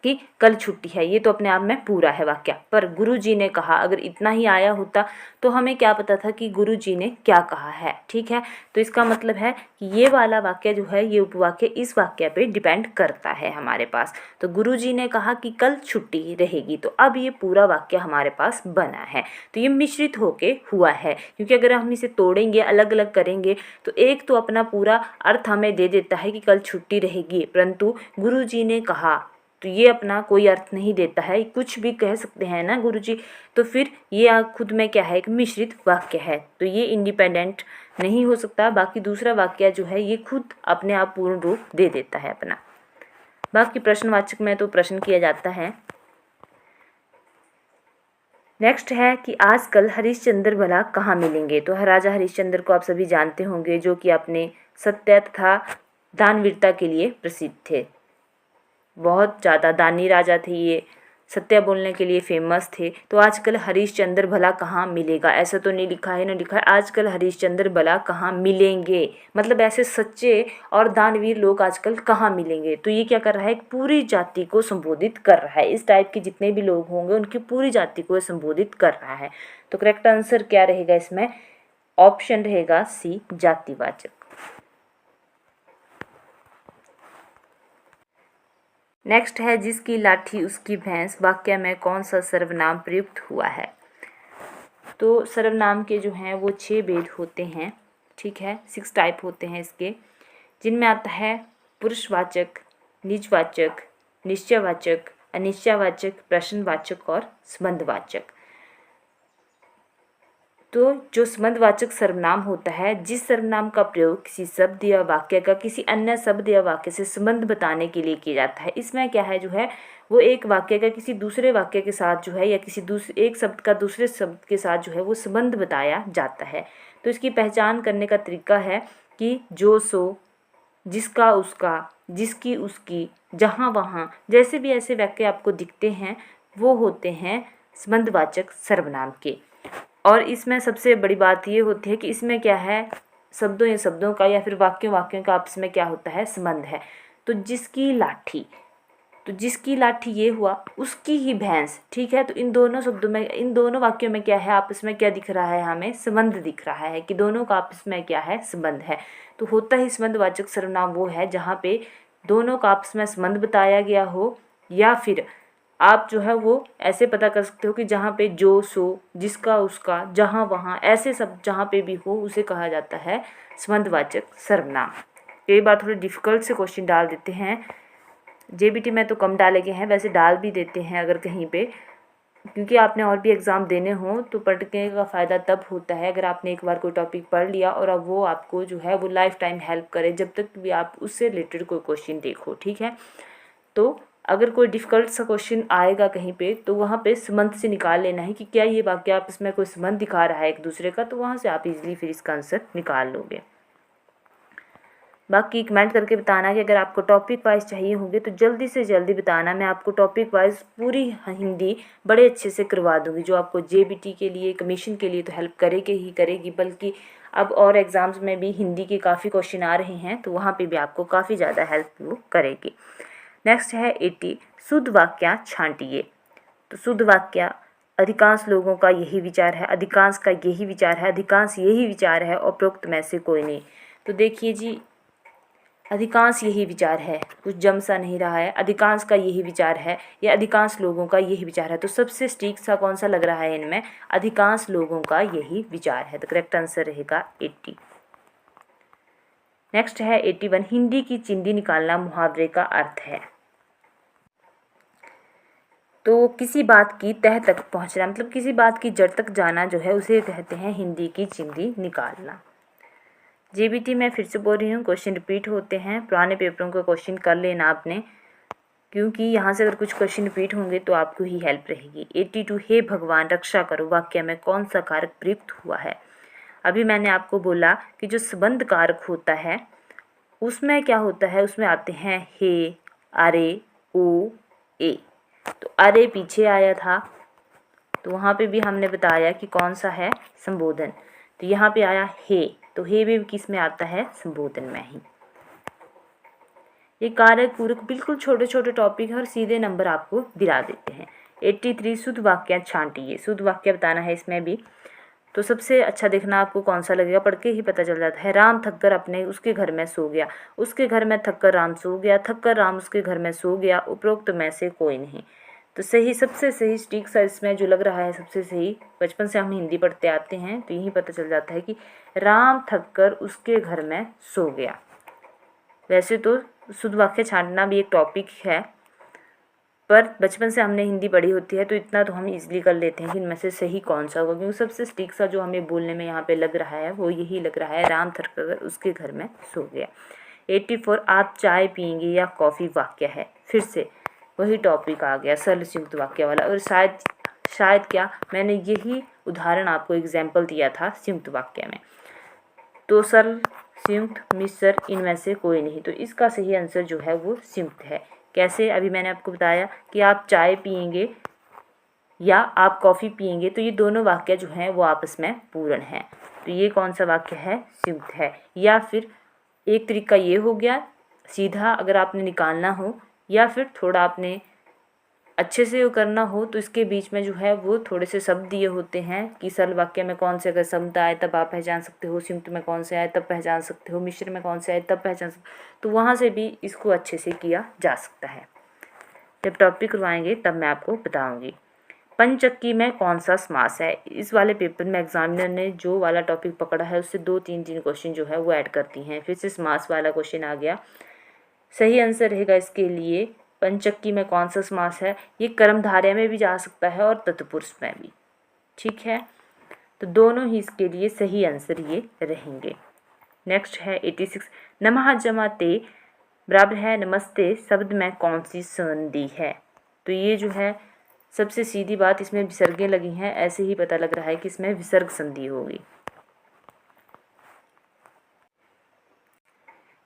कि कल छुट्टी है, ये तो अपने आप में पूरा है वाक्य, पर गुरुजी ने कहा, अगर इतना ही आया होता तो हमें क्या पता था कि गुरुजी ने क्या कहा है, ठीक है। तो इसका मतलब है कि ये वाला वाक्य जो है, ये उपवाक्य इस वाक्य पे डिपेंड करता है हमारे पास। तो गुरुजी ने कहा कि कल छुट्टी रहेगी, तो अब ये पूरा वाक्य हमारे पास बना है। तो ये मिश्रित होके हुआ है, क्योंकि अगर हम इसे तोड़ेंगे, अलग अलग करेंगे, तो एक तो अपना पूरा अर्थ हमें दे देता है कि कल छुट्टी रहेगी, परंतु गुरुजी ने कहा तो ये अपना कोई अर्थ नहीं देता है, कुछ भी कह सकते हैं ना गुरुजी, तो फिर ये खुद में क्या है, एक मिश्रित वाक्य है, तो ये इंडिपेंडेंट नहीं हो सकता। बाकी दूसरा वाक्य जो है ये खुद अपने आप पूर्ण रूप दे देता है अपना। बाकी प्रश्नवाचक में तो प्रश्न किया जाता है। नेक्स्ट है कि आजकल हरिश्चंद्र भला कहाँ मिलेंगे। तो राजा हरिश्चंद्र को आप सभी जानते होंगे, जो कि अपने सत्य तथा दानवीरता के लिए प्रसिद्ध थे। बहुत ज़्यादा दानी राजा थे ये, सत्य बोलने के लिए फेमस थे। तो आजकल हरिश्चंद्र भला कहाँ मिलेगा, ऐसा तो नहीं लिखा है, ना लिखा है आजकल हरिश्चंद्र भला कहाँ मिलेंगे, मतलब ऐसे सच्चे और दानवीर लोग आजकल कहाँ मिलेंगे। तो ये क्या कर रहा है, एक पूरी जाति को संबोधित कर रहा है, इस टाइप के जितने भी लोग होंगे उनकी पूरी जाति को संबोधित कर रहा है। तो करेक्ट आंसर क्या रहेगा इसमें, ऑप्शन रहेगा सी, जातिवाचक। नेक्स्ट है जिसकी लाठी उसकी भैंस, वाक्य में कौन सा सर्वनाम प्रयुक्त हुआ है। तो सर्वनाम के जो हैं वो 6 भेद होते हैं, ठीक है, 6 टाइप होते हैं इसके, जिनमें आता है पुरुषवाचक, निजवाचक, निश्चयवाचक, अनिश्चयवाचक, प्रश्नवाचक और संबंधवाचक। तो जो संबंधवाचक सर्वनाम होता है, जिस सर्वनाम का प्रयोग किसी शब्द या वाक्य का किसी अन्य शब्द या वाक्य से संबंध बताने के लिए किया जाता है। इसमें क्या है जो है वो एक वाक्य का किसी दूसरे वाक्य के साथ जो है, या किसी एक शब्द का दूसरे शब्द के साथ जो है वो संबंध बताया जाता है। तो इसकी पहचान करने का तरीका है कि जो सो, जिसका उसका, जिसकी उसकी, जहाँ वहाँ, जैसे भी ऐसे वाक्य आपको दिखते हैं वो होते हैं संबंधवाचक सर्वनाम के। और इसमें सबसे बड़ी बात ये होती है कि इसमें क्या है, शब्दों या शब्दों का या फिर वाक्यों वाक्यों का आपस में क्या होता है, संबंध है। तो जिसकी लाठी, तो जिसकी लाठी ये हुआ, उसकी ही भैंस, ठीक है। तो इन दोनों शब्दों में, इन दोनों वाक्यों में क्या है, आपस में क्या दिख रहा है, हमें संबंध दिख रहा है कि दोनों का आपस में क्या है, संबंध है। तो होता ही संबंधवाचक सर्वनाम वो है जहाँ पे दोनों का आपस में संबंध बताया गया हो, या फिर आप जो है वो ऐसे पता कर सकते हो कि जहाँ पे जो सो, जिसका उसका, जहाँ वहाँ, ऐसे सब जहाँ पे भी हो उसे कहा जाता है संबंधवाचक सर्वनाम। कई बार थोड़े डिफ़िकल्ट से क्वेश्चन डाल देते हैं, जेबीटी में तो कम डाले गए हैं, वैसे डाल भी देते हैं अगर कहीं पे, क्योंकि आपने और भी एग्ज़ाम देने हो तो पढ़ने का फ़ायदा तब होता है अगर आपने एक बार कोई टॉपिक पढ़ लिया और अब वो आपको जो है वो लाइफ टाइम हेल्प करे, जब तक भी आप उससे रिलेटेड कोई क्वेश्चन देखो, ठीक है। तो अगर कोई डिफ़िकल्ट सा क्वेश्चन आएगा कहीं पे तो वहाँ पे संबंध से निकाल लेना है कि क्या ये वाक्य आपस में कोई संबंध दिखा रहा है एक दूसरे का, तो वहाँ से आप इजीली फिर इसका आंसर निकाल लोगे। बाकी कमेंट करके बताना कि अगर आपको टॉपिक वाइज चाहिए होंगे तो जल्दी से जल्दी बताना, मैं आपको टॉपिक वाइज पूरी हिंदी बड़े अच्छे से करवा दूँगी, जो आपको जेबीटी के लिए, कमीशन के लिए तो हेल्प करेगी ही करेगी, बल्कि अब और एग्ज़ाम्स में भी हिंदी के काफ़ी क्वेश्चन आ रहे हैं तो वहाँ पे भी आपको काफ़ी ज़्यादा हेल्प वो करेगी। नेक्स्ट है 80, शुद्ध वाक्य छांटिए। तो शुद्ध वाक्य, अधिकांश लोगों का यही विचार है, अधिकांश का यही विचार है, अधिकांश यही विचार है, उपरोक्त में से कोई नहीं। तो देखिए जी, अधिकांश यही विचार है, कुछ जम सा नहीं रहा है, अधिकांश का यही विचार है या अधिकांश लोगों का यही विचार है, तो सबसे स्टीक सा कौन सा लग रहा है इनमें, अधिकांश लोगों का यही विचार है। तो करेक्ट आंसर रहेगा 80। नेक्स्ट है 81, हिंदी की चिंदी निकालना मुहावरे का अर्थ है। तो किसी बात की तह तक पहुंचना, मतलब किसी बात की जड़ तक जाना जो है उसे कहते हैं हिंदी की चिंदी निकालना। जेबीटी में फिर से बोल रही हूँ, क्वेश्चन रिपीट होते हैं, पुराने पेपरों का क्वेश्चन कर लेना आपने, क्योंकि यहाँ से अगर कुछ क्वेश्चन रिपीट होंगे तो आपको ही हेल्प रहेगी। 82 हे भगवान रक्षा करो वाक्य में कौन सा कारक प्रयुक्त हुआ है। अभी मैंने आपको बोला कि जो संबंध कारक होता है उसमें क्या होता है, उसमें आते हैं हे, अरे, ओ, ए। तो अरे पीछे आया था तो वहाँ पे भी हमने बताया कि कौन सा है, संबोधन। तो यहाँ पे आया हे, तो हे भी किस में आता है, संबोधन में ही। ये कारक पूरक बिल्कुल छोटे छोटे टॉपिक है और सीधे नंबर आपको दिला देते हैं। 83 शुद्ध वाक्य छांटिए, शुद्ध वाक्य बताना है इसमें भी। तो सबसे अच्छा देखना आपको कौन सा लगेगा, पढ़ के ही पता चल जाता है। राम थक कर अपने उसके घर में सो गया, उसके घर में थक कर राम सो गया, थक कर राम उसके घर में सो गया, उपरोक्त में से कोई नहीं। तो सही, सबसे सही स्टिक सा इसमें जो लग रहा है सबसे सही, बचपन से हम हिंदी पढ़ते आते हैं तो यही पता चल जाता है कि राम थक कर उसके घर में सो गया। वैसे तो शुद्ध वाक्य छांटना भी एक टॉपिक है, पर बचपन से हमने हिंदी पढ़ी होती है तो इतना तो हम इजीली कर लेते हैं कि इनमें से सही कौन सा होगा, क्योंकि सबसे स्टिक सा जो हमें बोलने में यहाँ पे लग रहा है वो यही लग रहा है, राम थक कर उसके घर में सो गया। 84 आप चाय पियेंगे या कॉफ़ी वाक्य है, फिर से वही टॉपिक आ गया, सरल संयुक्त वाक्य वाला। और शायद क्या मैंने यही उदाहरण आपको एग्जाम्पल दिया था संयुक्त वाक्य में। तो सरल, संयुक्त, मिश्र, इनमें से कोई नहीं। तो इसका सही आंसर जो है वो संयुक्त है। कैसे, अभी मैंने आपको बताया कि आप चाय पियेंगे या आप कॉफ़ी पियेंगे, तो ये दोनों वाक्य जो हैं वो आपस में पूर्ण हैं। तो ये कौन सा वाक्य है, संयुक्त है। या फिर एक तरीका ये हो गया सीधा, अगर आपने निकालना हो या फिर थोड़ा आपने अच्छे से वो करना हो तो इसके बीच में जो है वो थोड़े से शब्द दिए होते हैं कि सरल वाक्य में कौन से अगर शब्द आए तब आप पहचान सकते हो, संयुक्त में कौन से आए तब पहचान सकते हो, मिश्र में कौन से आए तब पहचान सकते हो। तो वहाँ से भी इसको अच्छे से किया जा सकता है। जब टॉपिक करवाएंगे तब मैं आपको बताऊँगी। पंचक्की में कौन सा समास है। इस वाले पेपर में एग्जामिनर ने जो वाला टॉपिक पकड़ा है उससे 2-3 क्वेश्चन जो है वो ऐड करती हैं। फिर से समास वाला क्वेश्चन आ गया। सही आंसर रहेगा इसके लिए पंचक्की में कौन सा समास है। ये कर्मधारय में भी जा सकता है और तत्पुरुष में भी, ठीक है। तो दोनों ही इसके लिए सही आंसर ये रहेंगे। नेक्स्ट है 86 नमः जमा ते बराबर है नमस्ते शब्द में कौन सी संधि है। तो ये जो है सबसे सीधी बात, इसमें विसर्गें लगी हैं, ऐसे ही पता लग रहा है कि इसमें विसर्ग संधि होगी।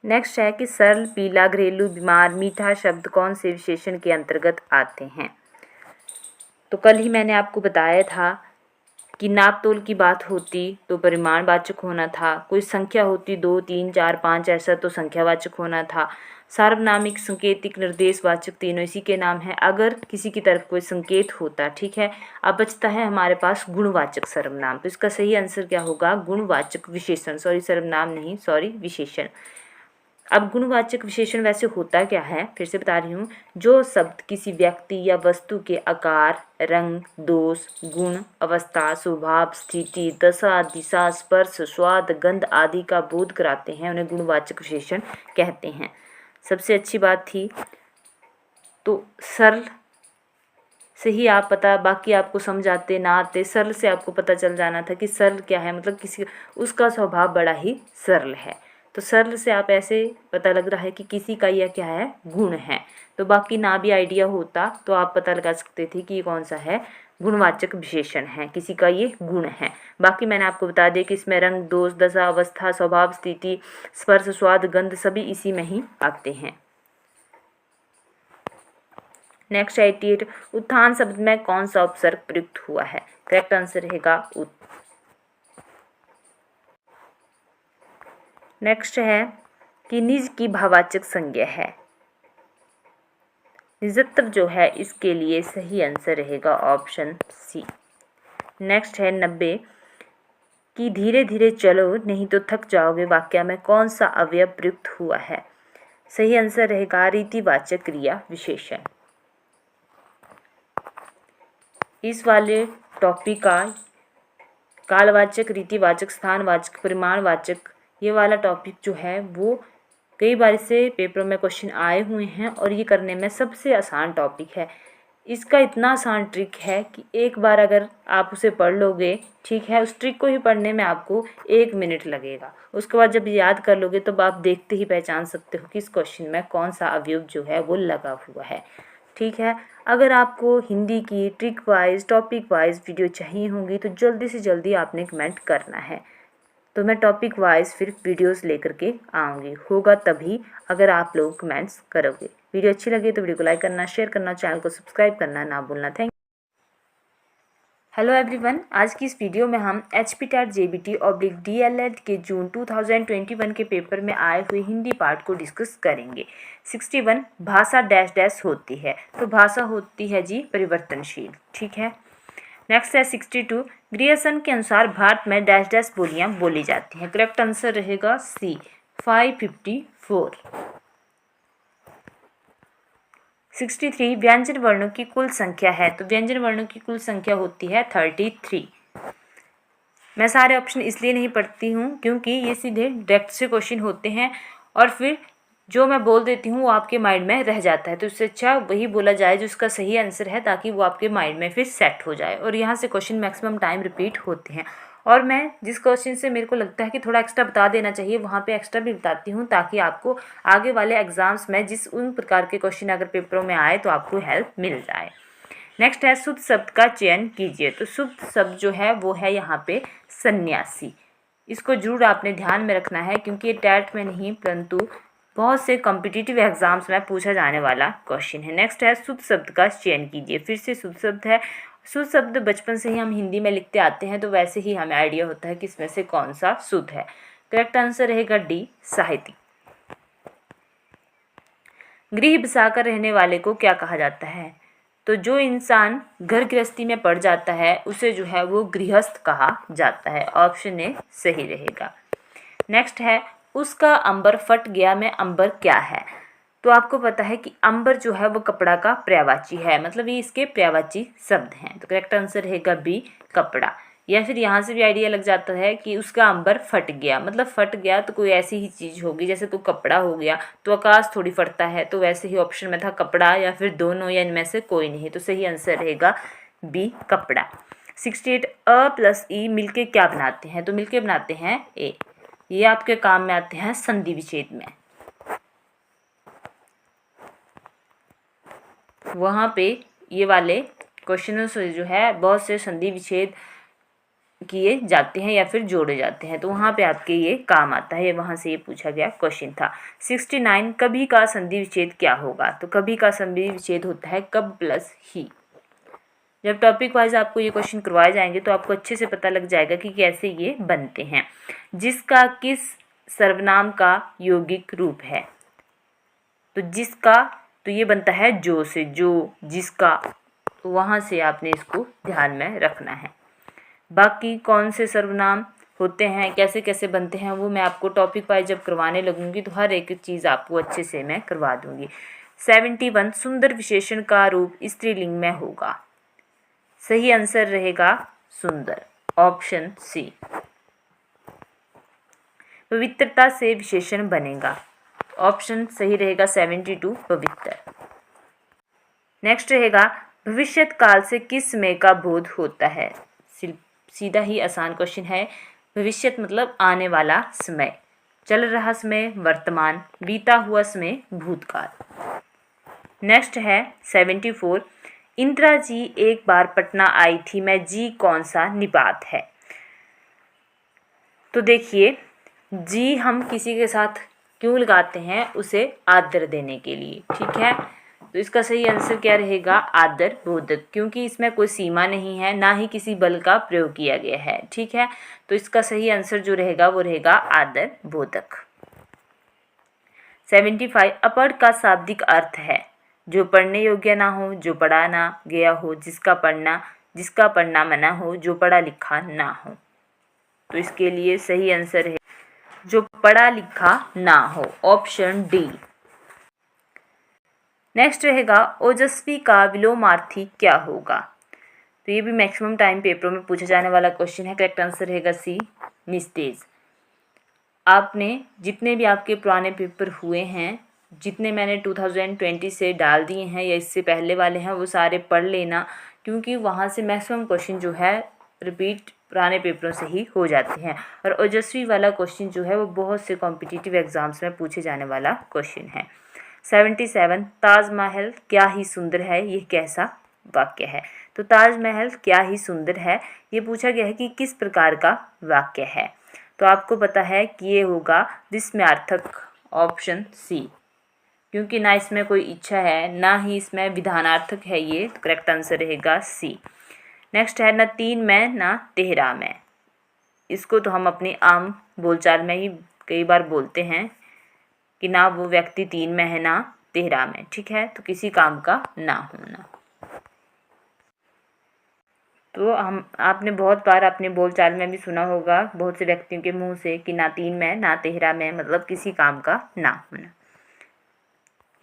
नेक्स्ट है कि सरल, पीला, घरेलू, बीमार, मीठा शब्द कौन से विशेषण के अंतर्गत आते हैं। तो कल ही मैंने आपको बताया था कि नाप तोल की बात होती तो परिमाणवाचक होना था, कोई संख्या होती 2, 3, 4, 5 ऐसा तो संख्यावाचक होना था। सार्वनामिक, संकेतिक, निर्देशवाचक तीनों इसी के नाम हैं। अगर किसी की तरफ कोई संकेत होता, ठीक है। अब बचता है हमारे पास गुणवाचक सर्वनाम। तो इसका सही आंसर क्या होगा, गुणवाचक विशेषण, सॉरी सर्वनाम नहीं, सॉरी विशेषण। अब गुणवाचक विशेषण वैसे होता क्या है, फिर से बता रही हूँ, जो शब्द किसी व्यक्ति या वस्तु के आकार, रंग, दोष, गुण, अवस्था, स्वभाव, स्थिति, दशा, दिशा, स्पर्श, स्वाद, गंध आदि का बोध कराते हैं उन्हें गुणवाचक विशेषण कहते हैं। सबसे अच्छी बात थी तो सरल से ही आप पता, बाकी आपको समझ आते ना आते, सरल से आपको पता चल जाना था कि सरल क्या है, मतलब किसी उसका स्वभाव बड़ा ही सरल है। तो सरल से आप ऐसे पता लग रहा है कि किसी का यह क्या है, गुण है। तो बाकी ना भी आइडिया होता तो आप पता लगा सकते थे कि ये कौन सा है, गुणवाचक विशेषण है, किसी का ये गुण है। बाकी मैंने आपको बता दिया कि इसमें रंग, दोष, दशा, अवस्था, स्वभाव, स्थिति, स्पर्श, स्वाद, गंध सभी इसी में ही आते हैं। नेक्स्ट 88 उत्थान शब्द में कौन सा उपसर्ग प्रयुक्त हुआ है। करेक्ट आंसर रहेगा उत। नेक्स्ट है कि निज की भाववाचक संज्ञा है। निजत्व जो है इसके लिए सही आंसर रहेगा ऑप्शन सी। नेक्स्ट है 90 कि धीरे धीरे चलो नहीं तो थक जाओगे वाक्य में कौन सा अवयव प्रयुक्त हुआ है। सही आंसर रहेगा रीतिवाचक क्रिया विशेषण। इस वाले टॉपिक का कालवाचक, रीतिवाचक, स्थानवाचक, परिमाणवाचक, ये वाला टॉपिक जो है वो कई बार से पेपरों में क्वेश्चन आए हुए हैं और ये करने में सबसे आसान टॉपिक है। इसका इतना आसान ट्रिक है कि एक बार अगर आप उसे पढ़ लोगे, ठीक है, उस ट्रिक को ही पढ़ने में आपको 1 मिनट लगेगा। उसके बाद जब याद कर लोगे तब आप देखते ही पहचान सकते हो कि इस क्वेश्चन में कौन सा अवयव जो है वो लगा हुआ है, ठीक है। अगर आपको हिंदी की trick wise topic wise video चाहिए होंगी तो जल्दी से जल्दी आपने कमेंट करना है, तो मैं टॉपिक वाइज फिर वीडियोस लेकर के आऊँगी, होगा तभी अगर आप लोग कमेंट्स करोगे। वीडियो अच्छी लगी तो वीडियो को लाइक करना, शेयर करना, चैनल को सब्सक्राइब करना ना भूलना। थैंक हेलो एवरीवन, आज की इस वीडियो में हम HPTET/DLED के जून 2021 के पेपर में आए हुए हिंदी पार्ट को डिस्कस करेंगे। 61 भाषा डैश डैश होती है, तो भाषा होती है जी परिवर्तनशील, ठीक है। नेक्स्ट है 62 ग्रियर्सन के अनुसार भारत में डैश डैश बोलियां बोली जाती हैं। करेक्ट आंसर रहेगा सी 554। 63 व्यंजन वर्णों की कुल संख्या है, तो व्यंजन वर्णों की कुल संख्या होती है 33। मैं सारे ऑप्शन इसलिए नहीं पढ़ती हूँ क्योंकि ये सीधे डायरेक्ट से क्वेश्चन होते हैं और फिर जो मैं बोल देती हूँ वो आपके माइंड में रह जाता है, तो इससे अच्छा वही बोला जाए जो उसका सही आंसर है, ताकि वो आपके माइंड में फिर सेट हो जाए। और यहाँ से क्वेश्चन मैक्सिमम टाइम रिपीट होते हैं, और मैं जिस क्वेश्चन से मेरे को लगता है कि थोड़ा एक्स्ट्रा बता देना चाहिए वहाँ पे एक्स्ट्रा भी बताती हूँ, ताकि आपको आगे वाले एग्जाम्स में जिस उन प्रकार के क्वेश्चन अगर पेपरों में आए तो आपको हेल्प मिल जाए। नेक्स्ट है शुद्ध शब्द का चयन कीजिए, तो शुद्ध शब्द जो है वो है यहाँ पे सन्यासी। इसको जरूर आपने ध्यान में रखना है क्योंकि ये टैट में नहीं परंतु बहुत से कॉम्पिटिटिव एग्जाम्स में पूछा जाने वाला क्वेश्चन है। नेक्स्ट है शुद्ध शब्द का चयन कीजिए, फिर से शुद्ध शब्द है। शुद्ध शब्द बचपन से ही हम हिंदी में लिखते आते हैं, तो वैसे ही हमें आइडिया होता है कि इसमें से कौन सा शुद्ध है। करेक्ट आंसर रहेगा डी साहित्यिक। गृह बसाकर रहने वाले को क्या कहा जाता है, तो जो इंसान घर गृहस्थी में पड़ जाता है उसे जो है वो गृहस्थ कहा जाता है। ऑप्शन ए सही रहेगा। नेक्स्ट है उसका अंबर फट गया में अंबर क्या है, तो आपको पता है कि अंबर जो है वो कपड़ा का पर्यायवाची है, मतलब ये इसके पर्यायवाची शब्द हैं, तो करेक्ट आंसर रहेगा बी कपड़ा। या फिर यहाँ से भी आइडिया लग जाता है कि उसका अंबर फट गया, मतलब फट गया तो कोई ऐसी ही चीज़ होगी, जैसे कोई कपड़ा हो गया तो आकाश थोड़ी फटता है, तो वैसे ही ऑप्शन में था कपड़ा या फिर दोनों या इनमें से कोई नहीं, तो सही आंसर रहेगा बी कपड़ा। 68 अ प्लस ई मिलके क्या बनाते हैं, तो मिलके बनाते हैं ए। ये आपके काम में आते हैं संधि विच्छेद में, वहाँ पे ये वाले क्वेश्चनों से जो है बहुत से संधि विच्छेद किए जाते हैं या फिर जोड़े जाते हैं, तो वहाँ पे आपके ये काम आता है, वहाँ से ये पूछा गया क्वेश्चन था। 69 कभी का संधि विच्छेद क्या होगा, तो कभी का संधि विच्छेद होता है कब प्लस ही। जब टॉपिक वाइज आपको ये क्वेश्चन करवाए जाएंगे तो आपको अच्छे से पता लग जाएगा कि कैसे ये बनते हैं। जिसका किस सर्वनाम का यौगिक रूप है, तो जिसका, तो ये बनता है जो से, जो जिसका, तो वहाँ से आपने इसको ध्यान में रखना है। बाकी कौन से सर्वनाम होते हैं, कैसे कैसे बनते हैं, वो मैं आपको टॉपिक वाइज जब करवाने लगूंगी तो हर एक चीज़ आपको अच्छे से मैं करवा दूंगी। 71 सुंदर विशेषण का रूप स्त्रीलिंग में होगा, सही आंसर रहेगा सुंदर, ऑप्शन सी। पवित्रता से विशेषण बनेगा, ऑप्शन सही रहेगा 72 पवित्र। नेक्स्ट रहेगा भविष्यत काल से किस समय का बोध होता है, सीधा ही आसान क्वेश्चन है। भविष्यत मतलब आने वाला समय, चल रहा समय वर्तमान, बीता हुआ समय भूतकाल। नेक्स्ट है 74 इंदिरा जी एक बार पटना आई थी में जी कौन सा निपात है, तो देखिए जी हम किसी के साथ क्यों लगाते हैं, उसे आदर देने के लिए, ठीक है, तो इसका सही आंसर क्या रहेगा आदर बोधक, क्योंकि इसमें कोई सीमा नहीं है, ना ही किसी बल का प्रयोग किया गया है, ठीक है, तो इसका सही आंसर जो रहेगा वो रहेगा आदर बोधक। 75 अपढ़ का शाब्दिक अर्थ है जो पढ़ने योग्य ना हो, जो पढ़ा ना गया हो, जिसका पढ़ना मना हो, जो पढ़ा लिखा ना हो, तो इसके लिए सही आंसर है जो पढ़ा लिखा ना हो, ऑप्शन डी। नेक्स्ट रहेगा ओजस्वी का विलोमार्थी क्या होगा, तो ये भी मैक्सिमम टाइम पेपरों में पूछा जाने वाला क्वेश्चन है। करेक्ट आंसर रहेगा सी निस्तेज। आपने जितने भी आपके पुराने पेपर हुए हैं जितने मैंने 2020 से डाल दिए हैं या इससे पहले वाले हैं वो सारे पढ़ लेना, क्योंकि वहाँ से मैक्सिमम क्वेश्चन जो है रिपीट पुराने पेपरों से ही हो जाते हैं। और ओजस्वी वाला क्वेश्चन जो है वो बहुत से कॉम्पिटिटिव एग्जाम्स में पूछे जाने वाला क्वेश्चन है। 77 ताजमहल क्या ही सुंदर है, ये कैसा वाक्य है। तो ताजमहल क्या ही सुंदर है ये पूछा गया है कि किस प्रकार का वाक्य है। तो आपको पता है कि ये होगा विस्मयार्थक, ऑप्शन सी, क्योंकि ना इसमें कोई इच्छा है ना ही इसमें विधानार्थक है, ये तो करेक्ट आंसर रहेगा सी। नेक्स्ट है न तीन में ना तेहरा में। इसको तो हम अपनी आम बोलचाल में ही कई बार बोलते हैं कि ना वो व्यक्ति तीन में है ना तेहरा में, ठीक है, तो किसी काम का ना होना। तो हम आपने बहुत बार अपने बोलचाल में भी सुना होगा बहुत से व्यक्तियों के मुंह से कि ना तीन में ना तेहरा में, मतलब किसी काम का ना होना।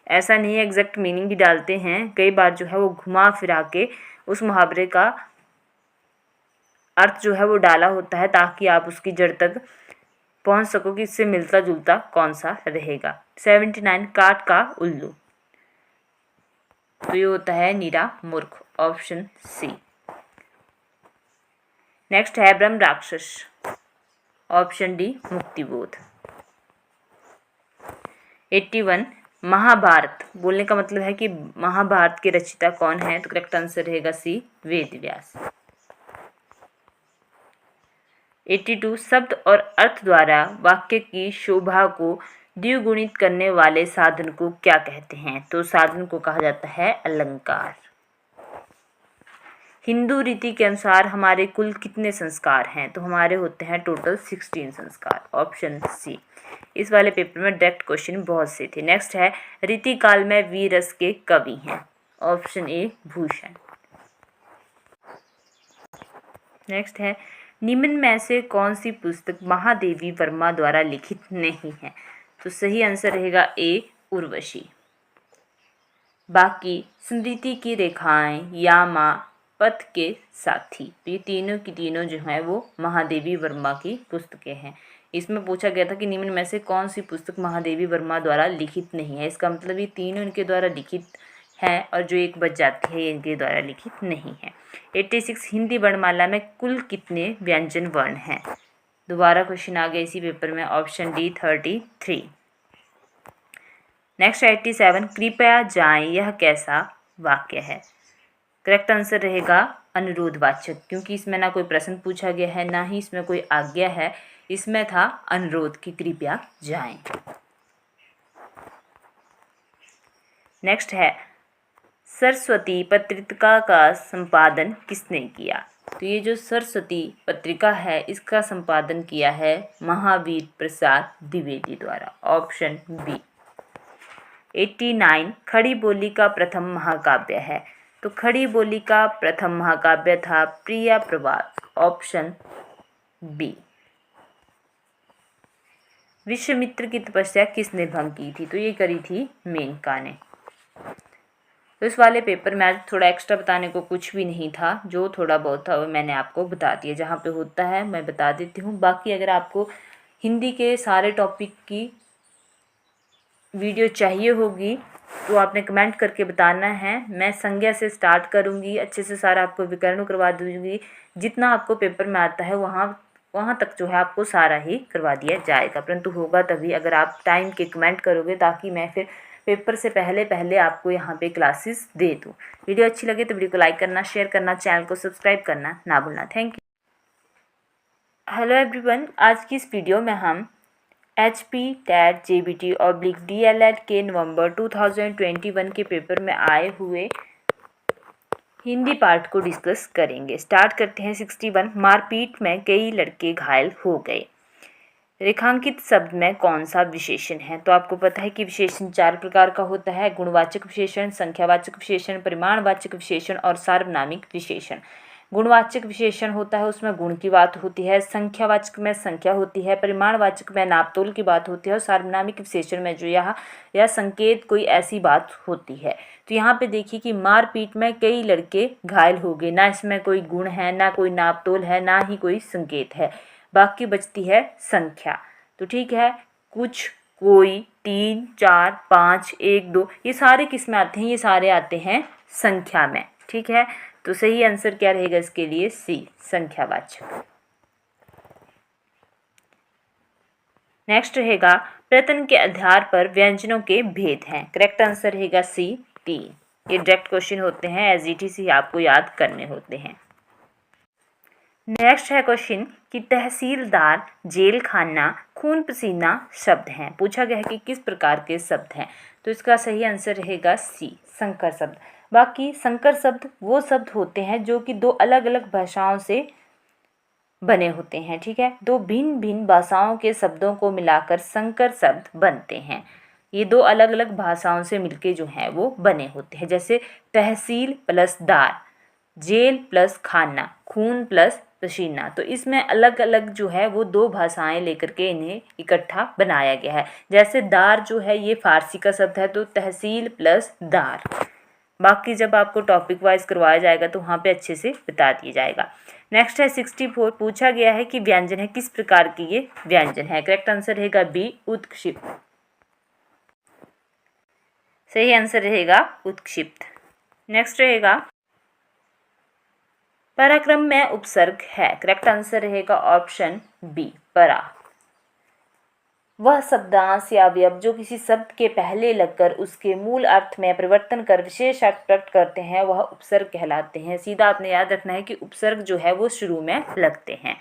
ऐसा नहीं है, एग्जैक्ट मीनिंग भी डालते हैं कई बार, जो है वो घुमा फिरा के उस मुहावरे का अर्थ जो है वो डाला होता है ताकि आप उसकी जड़ तक पहुंच सको कि इससे मिलता जुलता कौन सा रहेगा। 79 काठ का उल्लू, तो ये होता है नीरा मूर्ख, ऑप्शन सी। नेक्स्ट है ब्रह्म राक्षस, ऑप्शन डी मुक्तिबोध। 81 महाभारत बोलने का मतलब है कि महाभारत के रचयिता कौन है, तो करेक्ट आंसर रहेगा सी, वेद व्यास। 82 शब्द और अर्थ द्वारा वाक्य की शोभा को द्विगुणित करने वाले साधन को क्या कहते हैं, तो साधन को कहा जाता है अलंकार। हिंदू रीति के अनुसार हमारे कुल कितने संस्कार हैं, तो हमारे होते हैं टोटल 16 संस्कार, ऑप्शन सी। इस वाले पेपर में डायरेक्ट क्वेश्चन बहुत से थे। नेक्स्ट है रीति काल में वीर रस के कवि हैं, ऑप्शन ए भूषण। नेक्स्ट है निम्न में से कौन सी पुस्तक महादेवी वर्मा द्वारा लिखित नहीं है, तो सही आंसर रहेगा ए उर्वशी। बाकी स्मृति की रेखाएं, यामा, पथ के साथी, तो ये तीनों की तीनों जो हैं वो महादेवी वर्मा की पुस्तकें हैं। इसमें पूछा गया था कि निम्न में से कौन सी पुस्तक महादेवी वर्मा द्वारा लिखित नहीं है, इसका मतलब ये तीनों इनके द्वारा लिखित हैं और जो एक बच जाती है इनके द्वारा लिखित नहीं है। 86 हिंदी वर्णमाला में कुल कितने व्यंजन वर्ण हैं, दोबारा क्वेश्चन आ गया इसी पेपर में, ऑप्शन डी 33। नेक्स्ट 87 कृपया जाएं यह कैसा वाक्य है, करेक्ट आंसर रहेगा अनुरोधवाचक, क्योंकि इसमें ना कोई प्रश्न पूछा गया है ना ही इसमें कोई आज्ञा है, इसमें था अनुरोध कि कृपया जाएं। नेक्स्ट है सरस्वती पत्रिका का संपादन किसने किया, तो ये जो सरस्वती पत्रिका है इसका संपादन किया है महावीर प्रसाद द्विवेदी द्वारा, ऑप्शन बी। 89 खड़ी बोली का प्रथम महाकाव्य है, तो खड़ी बोली का प्रथम महाकाव्य था प्रिया प्रवास, ऑप्शन बी। विश्वामित्र की तपस्या किसने भंग की थी, तो ये करी थी मेनका ने। तो इस वाले पेपर में आज थोड़ा एक्स्ट्रा बताने को कुछ भी नहीं था, जो थोड़ा बहुत था वो मैंने आपको बता दिया, जहाँ पे होता है मैं बता देती हूँ। बाकी अगर आपको हिंदी के सारे टॉपिक की वीडियो चाहिए होगी तो आपने कमेंट करके बताना है, मैं संज्ञा से स्टार्ट करूँगी, अच्छे से सारा आपको विकर्ण करवा दूँगी, जितना आपको पेपर में आता है वहाँ तक जो है आपको सारा ही करवा दिया जाएगा, परंतु होगा तभी अगर आप टाइम के कमेंट करोगे, ताकि मैं फिर पेपर से पहले आपको यहाँ पे क्लासेस दे दूँ। वीडियो अच्छी लगे तो वीडियो को लाइक करना, शेयर करना, चैनल को सब्सक्राइब करना ना भूलना। Thank you. हेलो एवरीवन, आज की इस वीडियो में हम HP TET JBT DLED के नवंबर 2021 के पेपर में आए हुए हिंदी पार्ट को डिस्कस करेंगे। स्टार्ट करते हैं। 61 मारपीट में कई लड़के घायल हो गए, रेखांकित शब्द में कौन सा विशेषण है, तो आपको पता है कि विशेषण 4 प्रकार का होता है, गुणवाचक विशेषण, संख्यावाचक विशेषण, परिमाणवाचक विशेषण और सार्वनामिक विशेषण। गुणवाचक विशेषण होता है उसमें गुण की बात होती है, संख्यावाचक में संख्या होती है, परिमाणवाचक में नापतोल की बात होती है और सार्वनामिक विशेषण में जो यह संकेत कोई ऐसी बात होती है। तो यहाँ पे देखिए कि मारपीट में कई लड़के घायल हो गए, ना इसमें कोई गुण है, ना कोई नापतोल है, ना ही कोई संकेत है, बाकी बचती है संख्या। तो ठीक है, कुछ, कोई, 3, 4, 5, 1, 2 ये सारे किस में आते हैं? ये सारे आते हैं संख्या में। ठीक है, तो सही आंसर क्या रहेगा इसके लिए? सी, संख्यावाचक। नेक्स्ट रहेगा प्रयत्न के आधार पर व्यंजनों के भेद हैं। करेक्ट आंसर रहेगा सी, 3। ये डायरेक्ट क्वेश्चन होते हैं, एसजीटीसी आपको याद करने होते हैं। नेक्स्ट है क्वेश्चन कि तहसीलदार, जेल खाना, खून पसीना शब्द हैं। पूछा गया है कि किस प्रकार के शब्द हैं, तो इसका सही आंसर रहेगा सी, संकर शब्द। बाकी संकर शब्द वो शब्द होते हैं जो कि दो अलग अलग भाषाओं से बने होते हैं। ठीक है, दो भिन्न भिन्न भाषाओं के शब्दों को मिलाकर संकर शब्द बनते हैं। ये दो अलग अलग भाषाओं से मिलके जो हैं वो बने होते हैं। जैसे तहसील प्लस दार, जेल प्लस खाना, खून प्लस पसीना, तो इसमें अलग अलग जो है वो दो भाषाएं लेकर के इन्हें इकट्ठा बनाया गया है। जैसे दार जो है ये फारसी का शब्द है, तो तहसील प्लस दार। बाकी जब आपको टॉपिक वाइज करवाया जाएगा तो वहाँ पे अच्छे से बता दिया जाएगा। नेक्स्ट है 64, पूछा गया है कि व्यंजन है, किस प्रकार की ये व्यंजन है। करेक्ट आंसर रहेगा बी, उत्क्षिप्त। सही आंसर रहेगा उत्क्षिप्त। नेक्स्ट रहेगा पराक्रम में उपसर्ग है। करेक्ट आंसर रहेगा ऑप्शन बी, परा। वह शब्दांश या अवयव जो किसी शब्द के पहले लगकर उसके मूल अर्थ में परिवर्तन कर विशेष अर्थ प्रकट करते हैं, वह उपसर्ग कहलाते हैं। सीधा आपने याद रखना है कि उपसर्ग जो है वो शुरू में लगते हैं।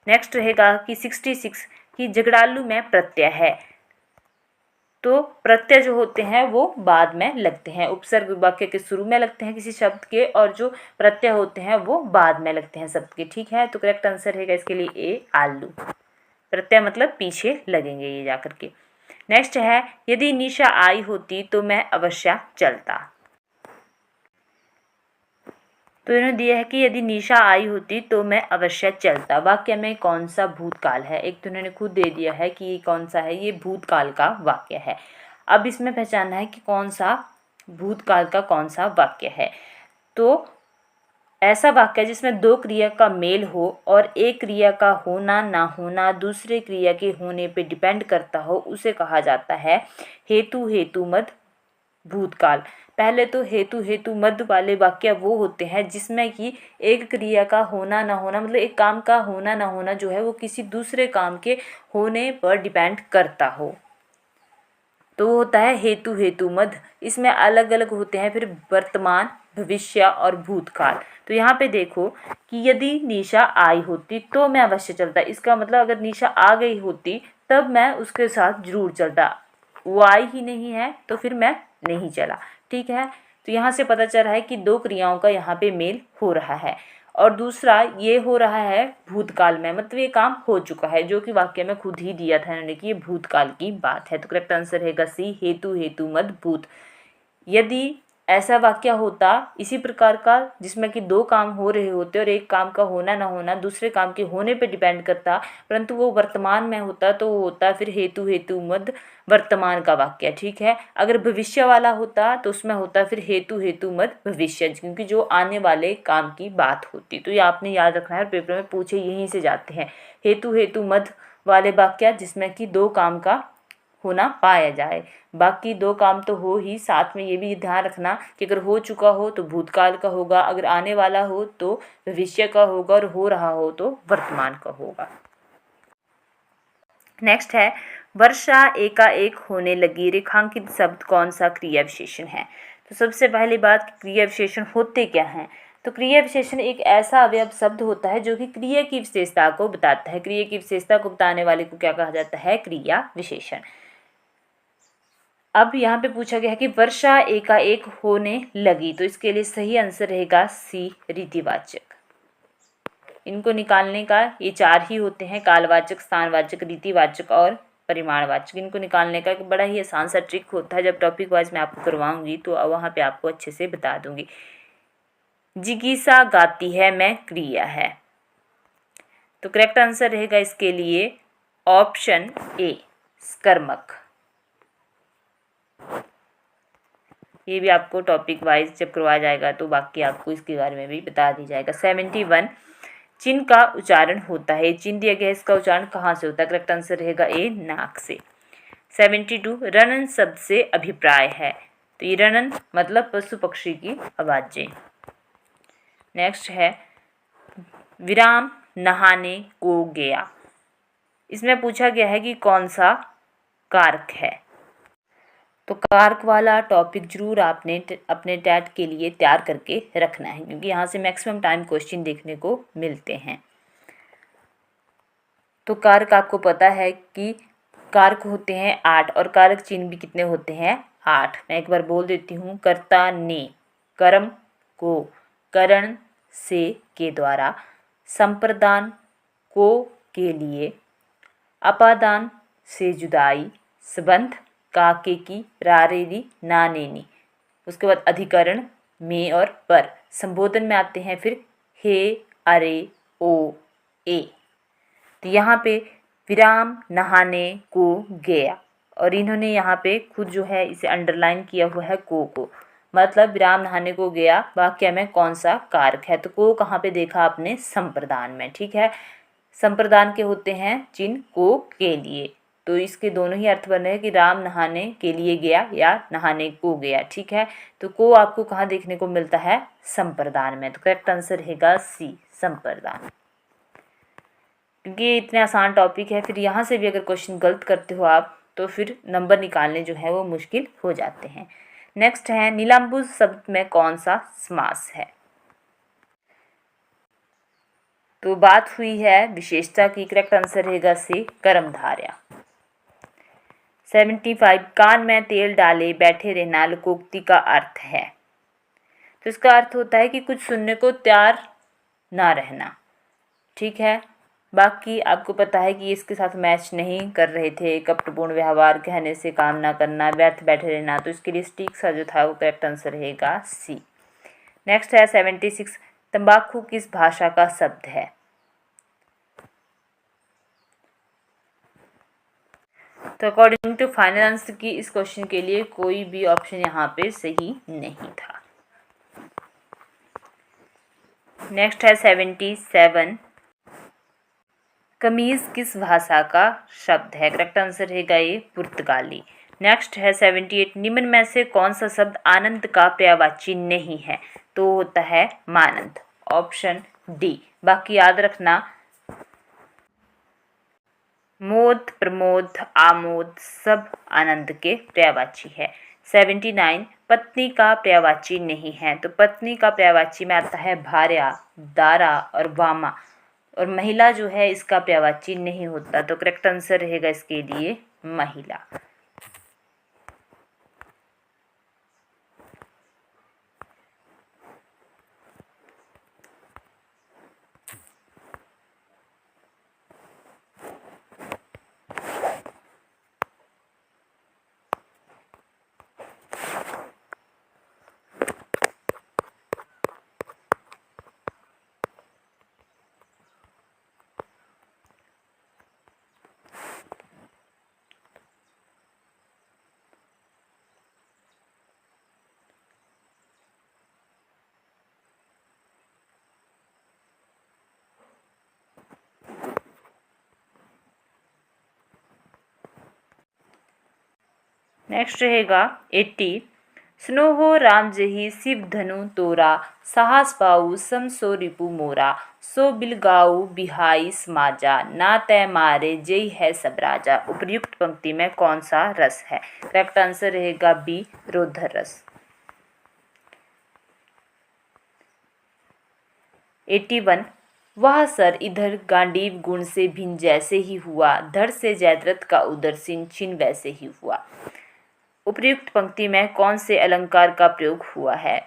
नेक्स्ट रहेगा कि 66 कि झगड़ालू में प्रत्यय है, तो प्रत्यय जो होते हैं वो बाद में लगते हैं। उपसर्ग वाक्य के शुरू में लगते हैं किसी शब्द के, और जो प्रत्यय होते हैं वो बाद में लगते हैं शब्द के। ठीक है, तो करेक्ट आंसर रहेगा इसके लिए ए, आलू। प्रत्यय मतलब पीछे लगेंगे ये जाकर के। नेक्स्ट है यदि निशा आई होती तो मैं अवश्य चलता। तो इन्होंने दिया है कि यदि निशा आई होती तो मैं अवश्य चलता। वाक्य में कौन सा भूतकाल है? एक तो इन्होंने खुद दे दिया है कि ये कौन सा है, ये भूतकाल का वाक्य है। अब इसमें पहचानना है कि कौन सा भूतकाल का कौन सा वाक्य है। तो ऐसा वाक्य जिसमें दो क्रिया का मेल हो और एक क्रिया का होना ना होना दूसरे क्रिया के होने पे डिपेंड करता हो, उसे कहा जाता है हेतु हेतु मद भूतकाल। पहले तो हेतु हेतु मद वाले वाक्य वो होते हैं जिसमें कि एक क्रिया का होना ना होना, मतलब एक काम का होना ना होना जो है वो किसी दूसरे काम के होने पर डिपेंड करता हो, तो वो होता है हेतु हेतु मद। इसमें अलग अलग होते हैं फिर वर्तमान, भविष्य और भूतकाल। तो यहाँ पे देखो कि यदि निशा आई होती तो मैं अवश्य चलता, इसका मतलब अगर निशा आ गई होती तब मैं उसके साथ जरूर चलता। वो आई ही नहीं है तो फिर मैं नहीं चला। ठीक है, तो यहाँ से पता चल रहा है कि दो क्रियाओं का यहाँ पे मेल हो रहा है। और दूसरा ये हो रहा है भूतकाल में, मतलब ये काम हो चुका है, जो कि वाक्य में खुद ही दिया था इन्होंने कि ये भूतकाल की बात है। तो करेक्ट आंसर रहेगा सी, हेतु हेतु मद भूत। यदि ऐसा वाक्य होता इसी प्रकार का जिसमें कि दो काम हो रहे होते और एक काम का होना ना होना दूसरे काम के होने पे डिपेंड करता, परंतु वो वर्तमान में होता, तो वो होता फिर हेतु हेतु मद वर्तमान का वाक्य। ठीक है, अगर भविष्य वाला होता तो उसमें होता फिर हेतु हेतु मद भविष्य, क्योंकि जो आने वाले काम की बात होती। तो ये आपने याद रखना है, पेपर में पूछे यहीं से जाते हैं हेतु हेतु मद वाले वाक्य जिसमें कि दो काम का होना पाया जाए। बाकी दो काम तो हो ही, साथ में ये भी ध्यान रखना कि अगर हो चुका हो तो भूतकाल का होगा, अगर आने वाला हो तो भविष्य का होगा, और हो रहा हो तो वर्तमान का होगा। नेक्स्ट है वर्षा एकाएक होने लगी, रेखांकित शब्द कौन सा क्रिया विशेषण है। तो सबसे पहली बात, क्रिया विशेषण होते क्या हैं। तो क्रिया विशेषण एक ऐसा अवयव शब्द होता है जो कि क्रिया की विशेषता को बताता है। क्रिया की विशेषता को बताने वाले को क्या कहा जाता है? क्रिया विशेषण। अब यहाँ पे पूछा गया है कि वर्षा एकाएक होने लगी, तो इसके लिए सही आंसर रहेगा सी, रीतिवाचक। इनको निकालने का ये चार ही होते हैं, कालवाचक, स्थानवाचक, रीतिवाचक और परिमाणवाचक। इनको निकालने का एक बड़ा ही आसान सा ट्रिक होता है, जब टॉपिक वाइज मैं आपको करवाऊंगी तो वहाँ पे आपको अच्छे से बता दूंगी। जिज्ञासा गाती है मैं क्रिया है, तो करेक्ट आंसर रहेगा इसके लिए ऑप्शन ए, कर्मक। ये भी आपको टॉपिक वाइज जब करवाया जाएगा तो बाकी आपको इसके बारे में भी बता दी जाएगा। 71 चिन्ह का उच्चारण होता है, चिन्ह दिया गया है, इसका उच्चारण कहाँ से होता है? करेक्ट आंसर रहेगा ए, नाक से। 72 रनन शब्द से अभिप्राय है। तो ये रनन मतलब पशु पक्षी की आवाजें। नेक्स्ट है विराम नहाने को गया। इसमें पूछा गया है कि कौन सा कारक है। तो कारक वाला टॉपिक जरूर आपने अपने टैट के लिए तैयार करके रखना है, क्योंकि यहाँ से मैक्सिमम टाइम क्वेश्चन देखने को मिलते हैं। तो कारक आपको पता है कि कारक होते हैं 8 और कारक चिन्ह भी कितने होते हैं 8। मैं एक बार बोल देती हूँ। कर्ता ने कर्म को करण से के द्वारा, संप्रदान को के लिए, अपादान से जुदाई, संबंध काके की रारेरी नानेनी, उसके बाद अधिकरण में और पर, संबोधन में आते हैं फिर हे अरे ओ ए। तो यहाँ पे विराम नहाने को गया और इन्होंने यहाँ पे खुद जो है इसे अंडरलाइन किया हुआ है को, मतलब विराम नहाने को गया वाक्य में कौन सा कारक है। तो को कहाँ पे देखा आपने संप्रदान में, ठीक है। संप्रदान के होते हैं चिन्ह को के लिए, तो इसके दोनों ही अर्थ बन रहे हैं कि राम नहाने के लिए गया या नहाने को गया, ठीक है। तो को आपको कहाँ देखने को मिलता है संप्रदान में। तो करेक्ट आंसर रहेगा सी संप्रदान, क्योंकि ये इतने आसान टॉपिक है। फिर यहाँ से भी अगर क्वेश्चन गलत करते हो आप तो फिर नंबर निकालने जो है वो मुश्किल हो जाते हैं। नेक्स्ट है नीलांबुज शब्द में कौन सा समास है। तो बात हुई है विशेषता की। करेक्ट आंसर रहेगा सी कर्मधारय। 75 कान में तेल डाले बैठे रहना लोकोक्ति का अर्थ है। तो इसका अर्थ होता है कि कुछ सुनने को तैयार ना रहना, ठीक है। बाकी आपको पता है कि इसके साथ मैच नहीं कर रहे थे। कपटपूर्ण व्यवहार, कहने से काम ना करना, व्यर्थ बैठे रहना, तो इसके लिए स्टिक सा जो था वो करेक्ट आंसर रहेगा सी। नेक्स्ट है 76 तंबाकू किस भाषा का शब्द है। तो अकॉर्डिंग टू फाइनल आंसर की इस क्वेश्चन के लिए कोई भी ऑप्शन यहाँ पे सही नहीं था। नेक्स्ट है 77 कमीज किस भाषा का शब्द है। करेक्ट आंसर रहेगा ये पुर्तगाली। नेक्स्ट है 78 निम्न में से कौन सा शब्द आनंद का पर्यायवाची नहीं है। तो होता है मानंद, ऑप्शन डी। बाकी याद रखना मोद, प्रमोद, आमोद सब आनंद के पर्यायवाची है। 79 पत्नी का पर्यायवाची नहीं है। तो पत्नी का पर्यायवाची में आता है भार्या, दारा और वामा, और महिला जो है इसका पर्यायवाची नहीं होता। तो करेक्ट आंसर रहेगा इसके लिए महिला। नेक्स्ट रहेगा 80 स्नोहो राम जही शिव धनु तोरा, साहस पाऊ सम सो रिपु मोरा, सो बिलगाऊ बिहाई समाजा, ना तय मारे जय है सब राजा। उपर्युक्त पंक्ति में कौन सा रस है। करेक्ट आंसर रहेगा बी रोधर रस। 81 वह सर इधर गांडीव गुण से भिन्न जैसे ही हुआ, धड़ से जयद्रथ का उदर सिन छिन वैसे ही हुआ। उपर्युक्त पंक्ति में कौन से अलंकार का प्रयोग हुआ है।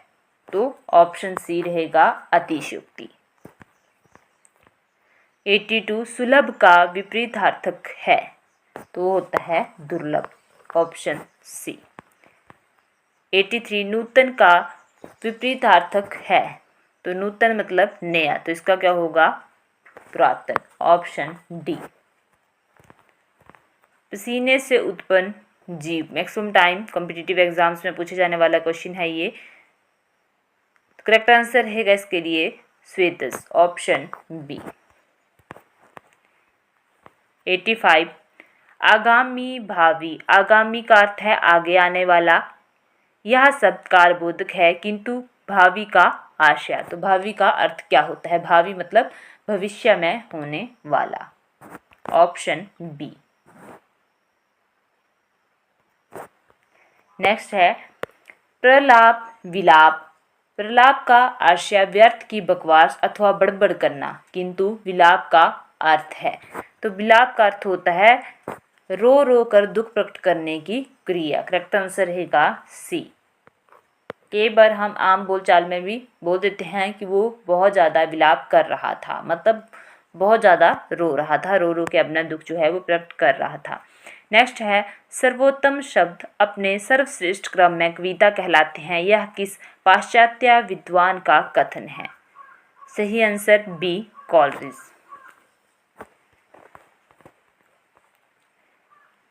तो ऑप्शन सी रहेगा अतिशयोक्ति। 82 सुलभ का विपरीतार्थक है। तो होता है दुर्लभ, ऑप्शन सी। 83 नूतन का विपरीतार्थक है। तो नूतन मतलब नया, तो इसका क्या होगा पुरातन, ऑप्शन डी। पसीने से उत्पन्न जीव मैक्सिमम टाइम कॉम्पिटिटिव एग्जाम्स में पूछे जाने वाला क्वेश्चन है ये। करेक्ट आंसर रहेगा इसके लिए स्वेदस, ऑप्शन बी। 85 आगामी, भावी। आगामी का अर्थ है आगे आने वाला। यह शब्द कारबोधक है किंतु भावी का आशय। तो भावी का अर्थ क्या होता है? भावी मतलब भविष्य में होने वाला। Option B. नेक्स्ट है प्रलाप, विलाप। प्रलाप का आशय व्यर्थ की बकवास अथवा बड़बड़ करना, किंतु विलाप का अर्थ है। तो विलाप का अर्थ होता है रो रो कर दुख प्रकट करने की क्रिया। करेक्ट आंसर रहेगा सी। कई बार हम आम बोलचाल में भी बोल देते हैं कि वो बहुत ज़्यादा विलाप कर रहा था, मतलब बहुत ज़्यादा रो रहा था, रो रो के अपना दुख जो है वो प्रकट कर रहा था। नेक्स्ट है सर्वोत्तम शब्द अपने सर्वश्रेष्ठ क्रम में कविता कहलाते हैं। यह किस पाश्चात्य विद्वान का कथन है? सही आंसर बी, कॉलरिज।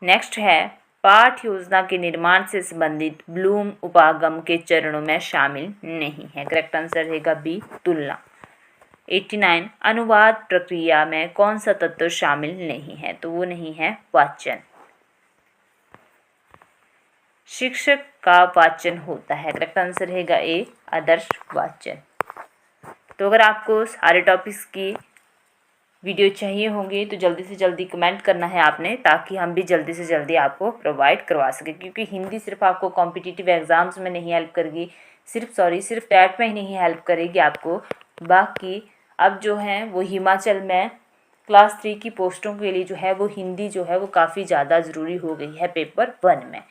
नेक्स्ट है पाठ योजना के निर्माण से संबंधित ब्लूम उपागम के चरणों में शामिल नहीं है। करेक्ट आंसर रहेगा बी, तुलना। 89 अनुवाद प्रक्रिया में कौन सा तत्व शामिल नहीं है? तो वो नहीं है वाचन। शिक्षक का वाचन होता है। करेक्ट आंसर रहेगा ए, आदर्श वाचन। तो अगर आपको सारे टॉपिक्स की वीडियो चाहिए होंगे तो जल्दी से जल्दी कमेंट करना है आपने, ताकि हम भी जल्दी से जल्दी आपको प्रोवाइड करवा सकें। क्योंकि हिंदी सिर्फ आपको कॉम्पिटिटिव एग्ज़ाम्स में नहीं हेल्प करेगी, सिर्फ टैट में ही नहीं हेल्प करेगी आपको, बाकी अब जो है वो हिमाचल में क्लास 3 की पोस्टों के लिए जो है वो हिंदी जो है वो काफ़ी ज़्यादा ज़रूरी हो गई है। पेपर 1 में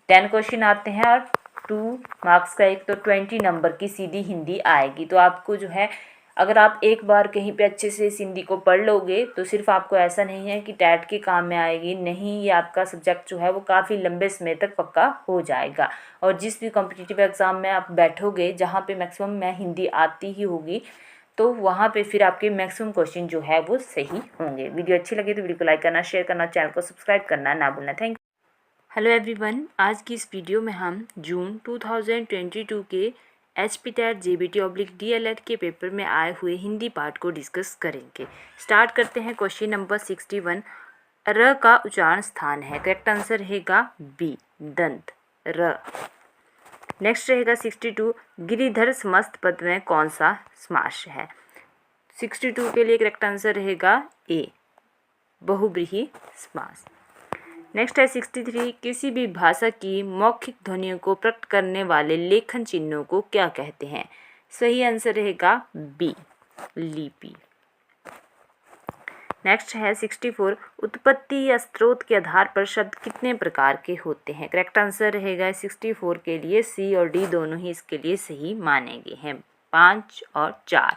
10 क्वेश्चन आते हैं और 2 मार्क्स का एक, तो 20 नंबर की सीधी हिंदी आएगी। तो आपको जो है अगर आप एक बार कहीं पे अच्छे से इस हिंदी को पढ़ लोगे तो सिर्फ आपको ऐसा नहीं है कि टैट के काम में आएगी, नहीं, ये आपका सब्जेक्ट जो है वो काफ़ी लंबे समय तक पक्का हो जाएगा। और जिस भी कॉम्पिटिटिव एग्ज़ाम में आप बैठोगे जहाँ पे मैक्सिमम में हिंदी आती ही होगी, तो वहाँ पे फिर आपके मैक्सिमम क्वेश्चन जो है वो सही होंगे। वीडियो अच्छी लगी तो वीडियो को लाइक करना, शेयर करना, चैनल को सब्सक्राइब करना ना भूलना। Thank you. हेलो एवरीवन, आज की इस वीडियो में हम जून 2022 के HPTET JBT/DLED के पेपर में आए हुए हिंदी पार्ट को डिस्कस करेंगे। स्टार्ट करते हैं क्वेश्चन नंबर 61। र का उच्चारण स्थान है। करेक्ट आंसर रहेगा बी, दंत, र। नेक्स्ट रहेगा 62। गिरिधर समस्त पद में कौन सा समास है? 62 के लिए करेक्ट आंसर रहेगा ए, बहुब्रीहि समास। नेक्स्ट है 63। किसी भी भाषा की मौखिक ध्वनियों को प्रकट करने वाले लेखन चिन्हों को क्या कहते हैं? सही आंसर रहेगा बी, लिपि। नेक्स्ट है 64। उत्पत्ति या स्रोत के आधार पर शब्द कितने प्रकार के होते हैं? करेक्ट आंसर रहेगा 64 के लिए सी और डी दोनों ही इसके लिए सही माने गए हैं, 5 और 4।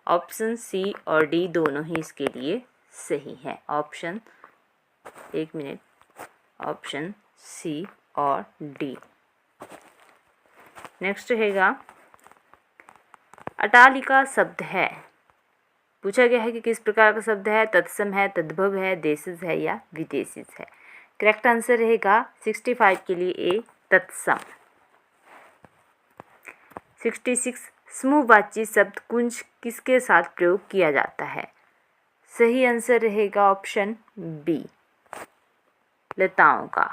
ऑप्शन सी और डी दोनों ही इसके लिए सही है। ऑप्शन, एक मिनट, ऑप्शन सी और डी। नेक्स्ट रहेगा अटालिका शब्द है। पूछा गया है कि किस प्रकार का शब्द है? तत्सम है, तद्भव है, देशज है या विदेशिज है? करेक्ट आंसर रहेगा 65 के लिए ए, तत्सम। 66। समूहवाची शब्द कुंज किसके साथ प्रयोग किया जाता है? सही आंसर रहेगा ऑप्शन बी, लताओं का।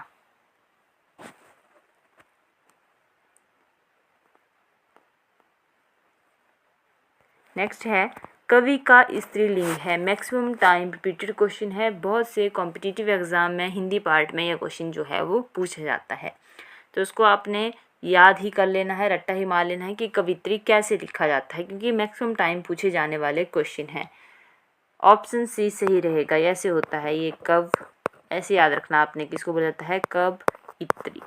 नेक्स्ट है कवि का स्त्रीलिंग है। मैक्सिमम टाइम रिपीटेड क्वेश्चन है, बहुत से कॉम्पिटिटिव एग्जाम में हिंदी पार्ट में यह क्वेश्चन जो है वो पूछा जाता है, तो उसको आपने याद ही कर लेना है, रट्टा ही मार लेना है कि कवित्री कैसे लिखा जाता है, क्योंकि मैक्सिमम टाइम पूछे जाने वाले क्वेश्चन हैं। ऑप्शन सी सही रहेगा। ऐसे होता है ये कव, ऐसे याद रखना आपने, किसको बोला जाता है? कब इत्री।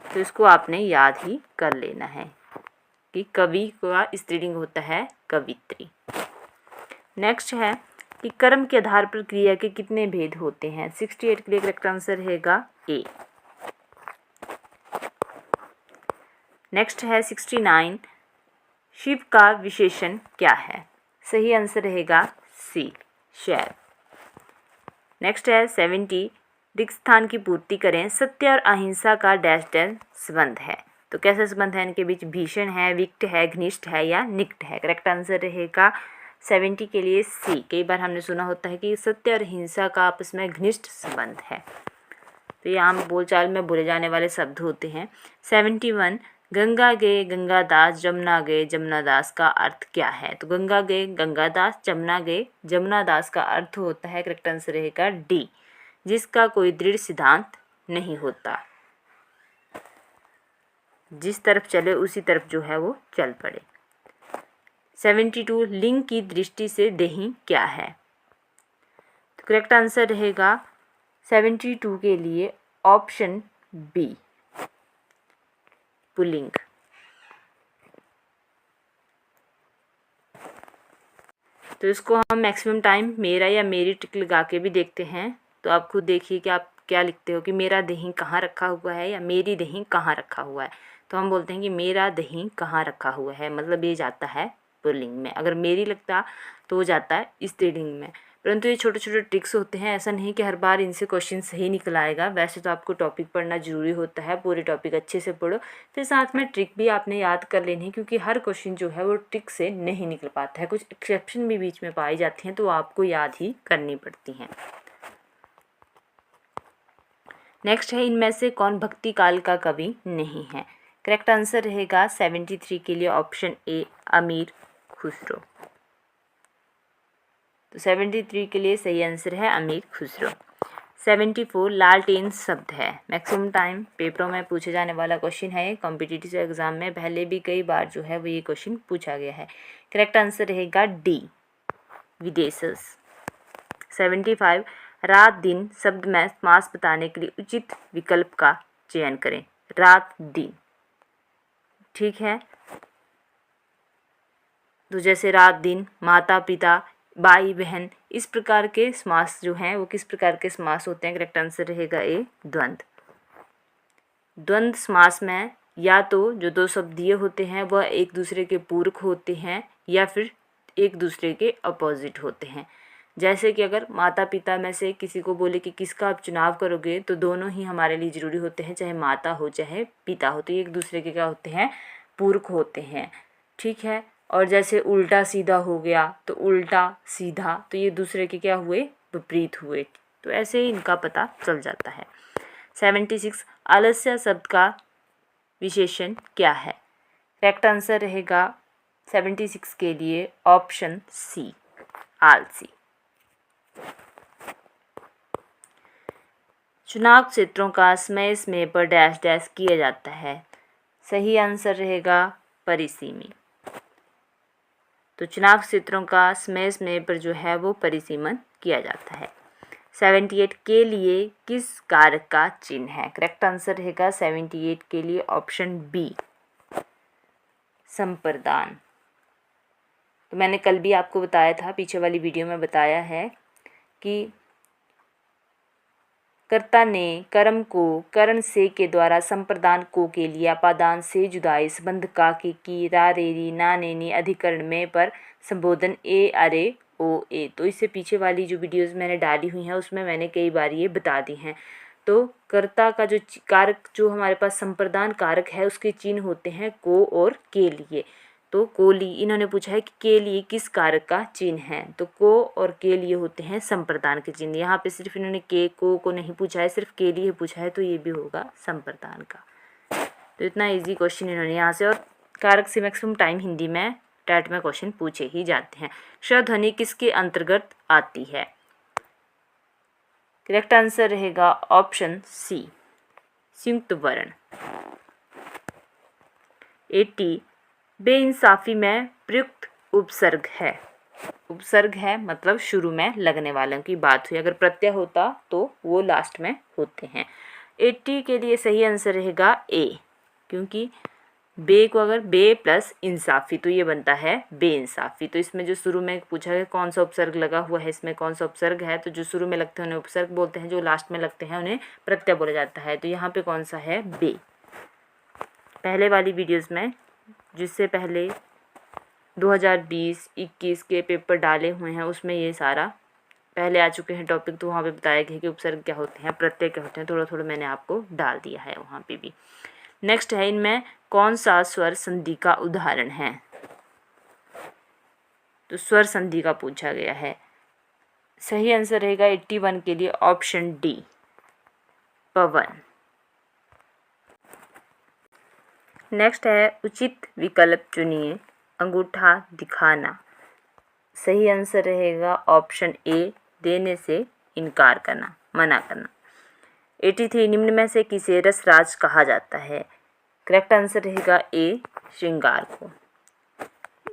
तो इसको आपने याद ही कर लेना है कि कवि का स्त्रीलिंग होता है कवित्री। नेक्स्ट है कि कर्म के आधार पर क्रिया के कितने भेद होते हैं? 68 के लिए करेक्ट आंसर रहेगा ए। नेक्स्ट है 69। शिव का विशेषण क्या है? सही आंसर रहेगा सी, शैव। नेक्स्ट है 70। रिक्त स्थान की पूर्ति करें। सत्य और अहिंसा का डैश डैश संबंध है। तो कैसा संबंध है इनके बीच? भीषण है, विकट है, घनिष्ठ है या निकट है? करेक्ट आंसर रहेगा 70 के लिए सी। कई बार हमने सुना होता है कि सत्य और हिंसा का आपस में घनिष्ठ संबंध है, तो ये आम बोलचाल में बोले जाने वाले शब्द होते हैं। 71 गंगा गए गंगादास जमुना गए जमुनादास का अर्थ क्या है? तो गंगा गए गंगादास, जमुना गए जमुनादास का अर्थ होता है, करेक्ट आंसर रहेगा डी, जिसका कोई दृढ़ सिद्धांत नहीं होता, जिस तरफ चले उसी तरफ जो है वो चल पड़े। 72 लिंग की दृष्टि से देही क्या है? तो करेक्ट आंसर रहेगा 72 के लिए ऑप्शन बी, पुल्लिंग। तो इसको हम मैक्सिमम टाइम मेरा या मेरी टिक लगा के भी देखते हैं, तो आप खुद देखिए कि आप क्या लिखते हो कि मेरा दही कहाँ रखा हुआ है या मेरी दही कहाँ रखा हुआ है। तो हम बोलते हैं कि मेरा दही कहाँ रखा हुआ है, मतलब ये जाता है पुल्लिंग में। अगर मेरी लगता तो वो जाता है स्त्रीलिंग में। परंतु ये छोटे छोटे ट्रिक्स होते हैं, ऐसा नहीं कि हर बार इनसे क्वेश्चन सही निकल आएगा। वैसे तो आपको टॉपिक पढ़ना ज़रूरी होता है, पूरे टॉपिक अच्छे से पढ़ो, फिर साथ में ट्रिक भी आपने याद कर लेनी है, क्योंकि हर क्वेश्चन जो है वो ट्रिक से नहीं निकल पाता है, कुछ एक्सेप्शन भी बीच में पाई जाती हैं, तो आपको याद ही करनी पड़ती हैं। नेक्स्ट है, इनमें से कौन भक्ति काल का कवि नहीं है? करेक्ट आंसर रहेगा 73 के लिए ऑप्शन ए, अमीर खुसरो। तो 73 के लिए सही आंसर है अमीर खुसरो। 74 लालटेन शब्द है। मैक्सिमम टाइम पेपरों में पूछे जाने वाला क्वेश्चन है, कॉम्पिटिटिव एग्जाम में पहले भी कई बार जो है वो ये क्वेश्चन पूछा गया है। करेक्ट आंसर रहेगा डी, विदेशस। 75 रात दिन शब्द में समास बताने के लिए उचित विकल्प का चयन करें। रात दिन, ठीक है। तो जैसे रात दिन, माता पिता, भाई बहन, इस प्रकार के समास जो हैं वो किस प्रकार के समास होते हैं? करेक्ट आंसर रहेगा ए, द्वंद्व। द्वंद्व समास में या तो जो दो शब्द दिए होते हैं वह एक दूसरे के पूरक होते हैं या फिर एक दूसरे के अपोजिट होते हैं। जैसे कि अगर माता पिता में से किसी को बोले कि किसका आप चुनाव करोगे, तो दोनों ही हमारे लिए ज़रूरी होते हैं, चाहे माता हो चाहे पिता हो, तो ये एक दूसरे के क्या होते हैं? पूरक होते हैं, ठीक है। और जैसे उल्टा सीधा हो गया, तो उल्टा सीधा, तो ये दूसरे के क्या हुए? विपरीत हुए। तो ऐसे ही इनका पता चल जाता है। 76 आलस्य शब्द का विशेषण क्या है? करेक्ट आंसर रहेगा 76 के लिए ऑप्शन सी, आलसी। चुनाव क्षेत्रों का समय समय पर डैश डैश किया जाता है। सही आंसर रहेगा परिसीमी। तो चुनाव क्षेत्रों का समय समय पर जो है वो परिसीमन किया जाता है। 78 के लिए किस कारक का चिन्ह है? करेक्ट आंसर रहेगा 78 के लिए ऑप्शन बी, संप्रदान। तो मैंने कल भी आपको बताया था, पीछे वाली वीडियो में बताया है कि कर्ता ने कर्म को करण से के द्वारा संप्रदान को के लिए अपादान से जुदाई संबंध का की रा रेरी ना नेनी अधिकरण में पर संबोधन ए अरे ओ ए। तो इससे पीछे वाली जो वीडियोस मैंने डाली हुई हैं उसमें मैंने कई बार ये बता दी हैं। तो कर्ता का जो कारक जो हमारे पास संप्रदान कारक है उसके चिन्ह होते हैं को और के लिए। तो कोली, इन्होंने पूछा है कि के लिए किस कारक का चिन्ह है, तो को और के लिए होते हैं संप्रदान के चिन्ह। यहाँ पे सिर्फ इन्होंने के को नहीं पूछा है, सिर्फ के लिए पूछा है, तो ये भी होगा संप्रदान का। तो इतना इजी क्वेश्चन इन्होंने यहाँ से, और कारक से मैक्सिमम टाइम हिंदी में टैट में क्वेश्चन पूछे ही जाते हैं। श ध्वनि किसके अंतर्गत आती है? करेक्ट आंसर रहेगा ऑप्शन सी, संयुक्त वर्ण। 80 बेइंसाफी में प्रयुक्त उपसर्ग है। उपसर्ग है मतलब शुरू में लगने वालों की बात हुई, अगर प्रत्यय होता तो वो लास्ट में होते हैं। 80 के लिए सही आंसर रहेगा ए, क्योंकि बे को अगर बे प्लस इंसाफी तो ये बनता है बेइंसाफी। तो इसमें जो शुरू में पूछा है कौन सा उपसर्ग लगा हुआ है, इसमें कौन सा उपसर्ग है, तो जो शुरू में लगते हैं उन्हें उपसर्ग बोलते हैं, जो लास्ट में लगते हैं उन्हें प्रत्यय बोला जाता है। तो यहाँ पे कौन सा है? बे। पहले वाली वीडियोज़ में जिससे पहले 2020-21 के पेपर डाले हुए हैं उसमें ये सारा पहले आ चुके हैं टॉपिक, तो वहाँ पे बताया गया कि उपसर्ग क्या होते हैं, प्रत्यय क्या होते हैं, थोड़ा थोड़ा मैंने आपको डाल दिया है वहाँ पे भी। नेक्स्ट है, इनमें कौन सा स्वर संधि का उदाहरण है? तो स्वर संधि का पूछा गया है। सही आंसर रहेगा 81 के लिए ऑप्शन डी, पवन। नेक्स्ट है उचित विकल्प चुनिए, अंगूठा दिखाना। सही आंसर रहेगा ऑप्शन ए, देने से इनकार करना, मना करना। 83 निम्न में से किसे रसराज कहा जाता है? करेक्ट आंसर रहेगा ए, श्रृंगार को।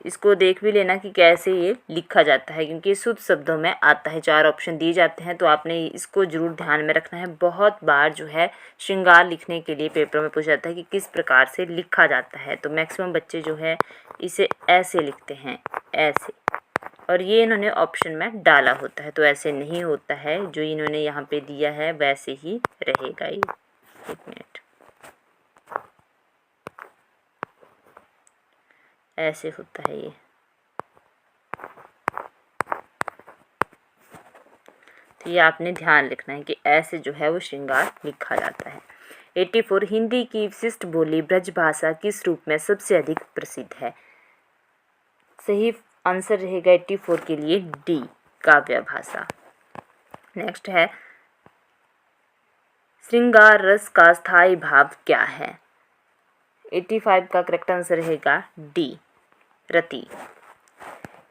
इसको देख भी लेना कि कैसे ये लिखा जाता है, क्योंकि शुद्ध शब्दों में आता है। 4 ऑप्शन दिए जाते हैं, तो आपने इसको जरूर ध्यान में रखना है। बहुत बार जो है श्रृंगार लिखने के लिए पेपर में पूछा जाता है कि किस प्रकार से लिखा जाता है, तो मैक्सिमम बच्चे जो है इसे ऐसे लिखते हैं, ऐसे, और ये इन्होंने ऑप्शन में डाला होता है, तो ऐसे नहीं होता है। जो इन्होंने यहाँ पे दिया है वैसे ही रहेगा ये। एक मिनट, ऐसे होता है ये। तो ये आपने ध्यान रखना है कि ऐसे जो है वो श्रृंगार लिखा जाता है। 84 हिंदी की विशिष्ट बोली ब्रजभाषा किस रूप में सबसे अधिक प्रसिद्ध है? सही आंसर रहेगा 84 के लिए डी, काव्य भाषा। नेक्स्ट है श्रृंगार रस का स्थायी भाव क्या है? 85 का करेक्ट आंसर रहेगा डी, रति।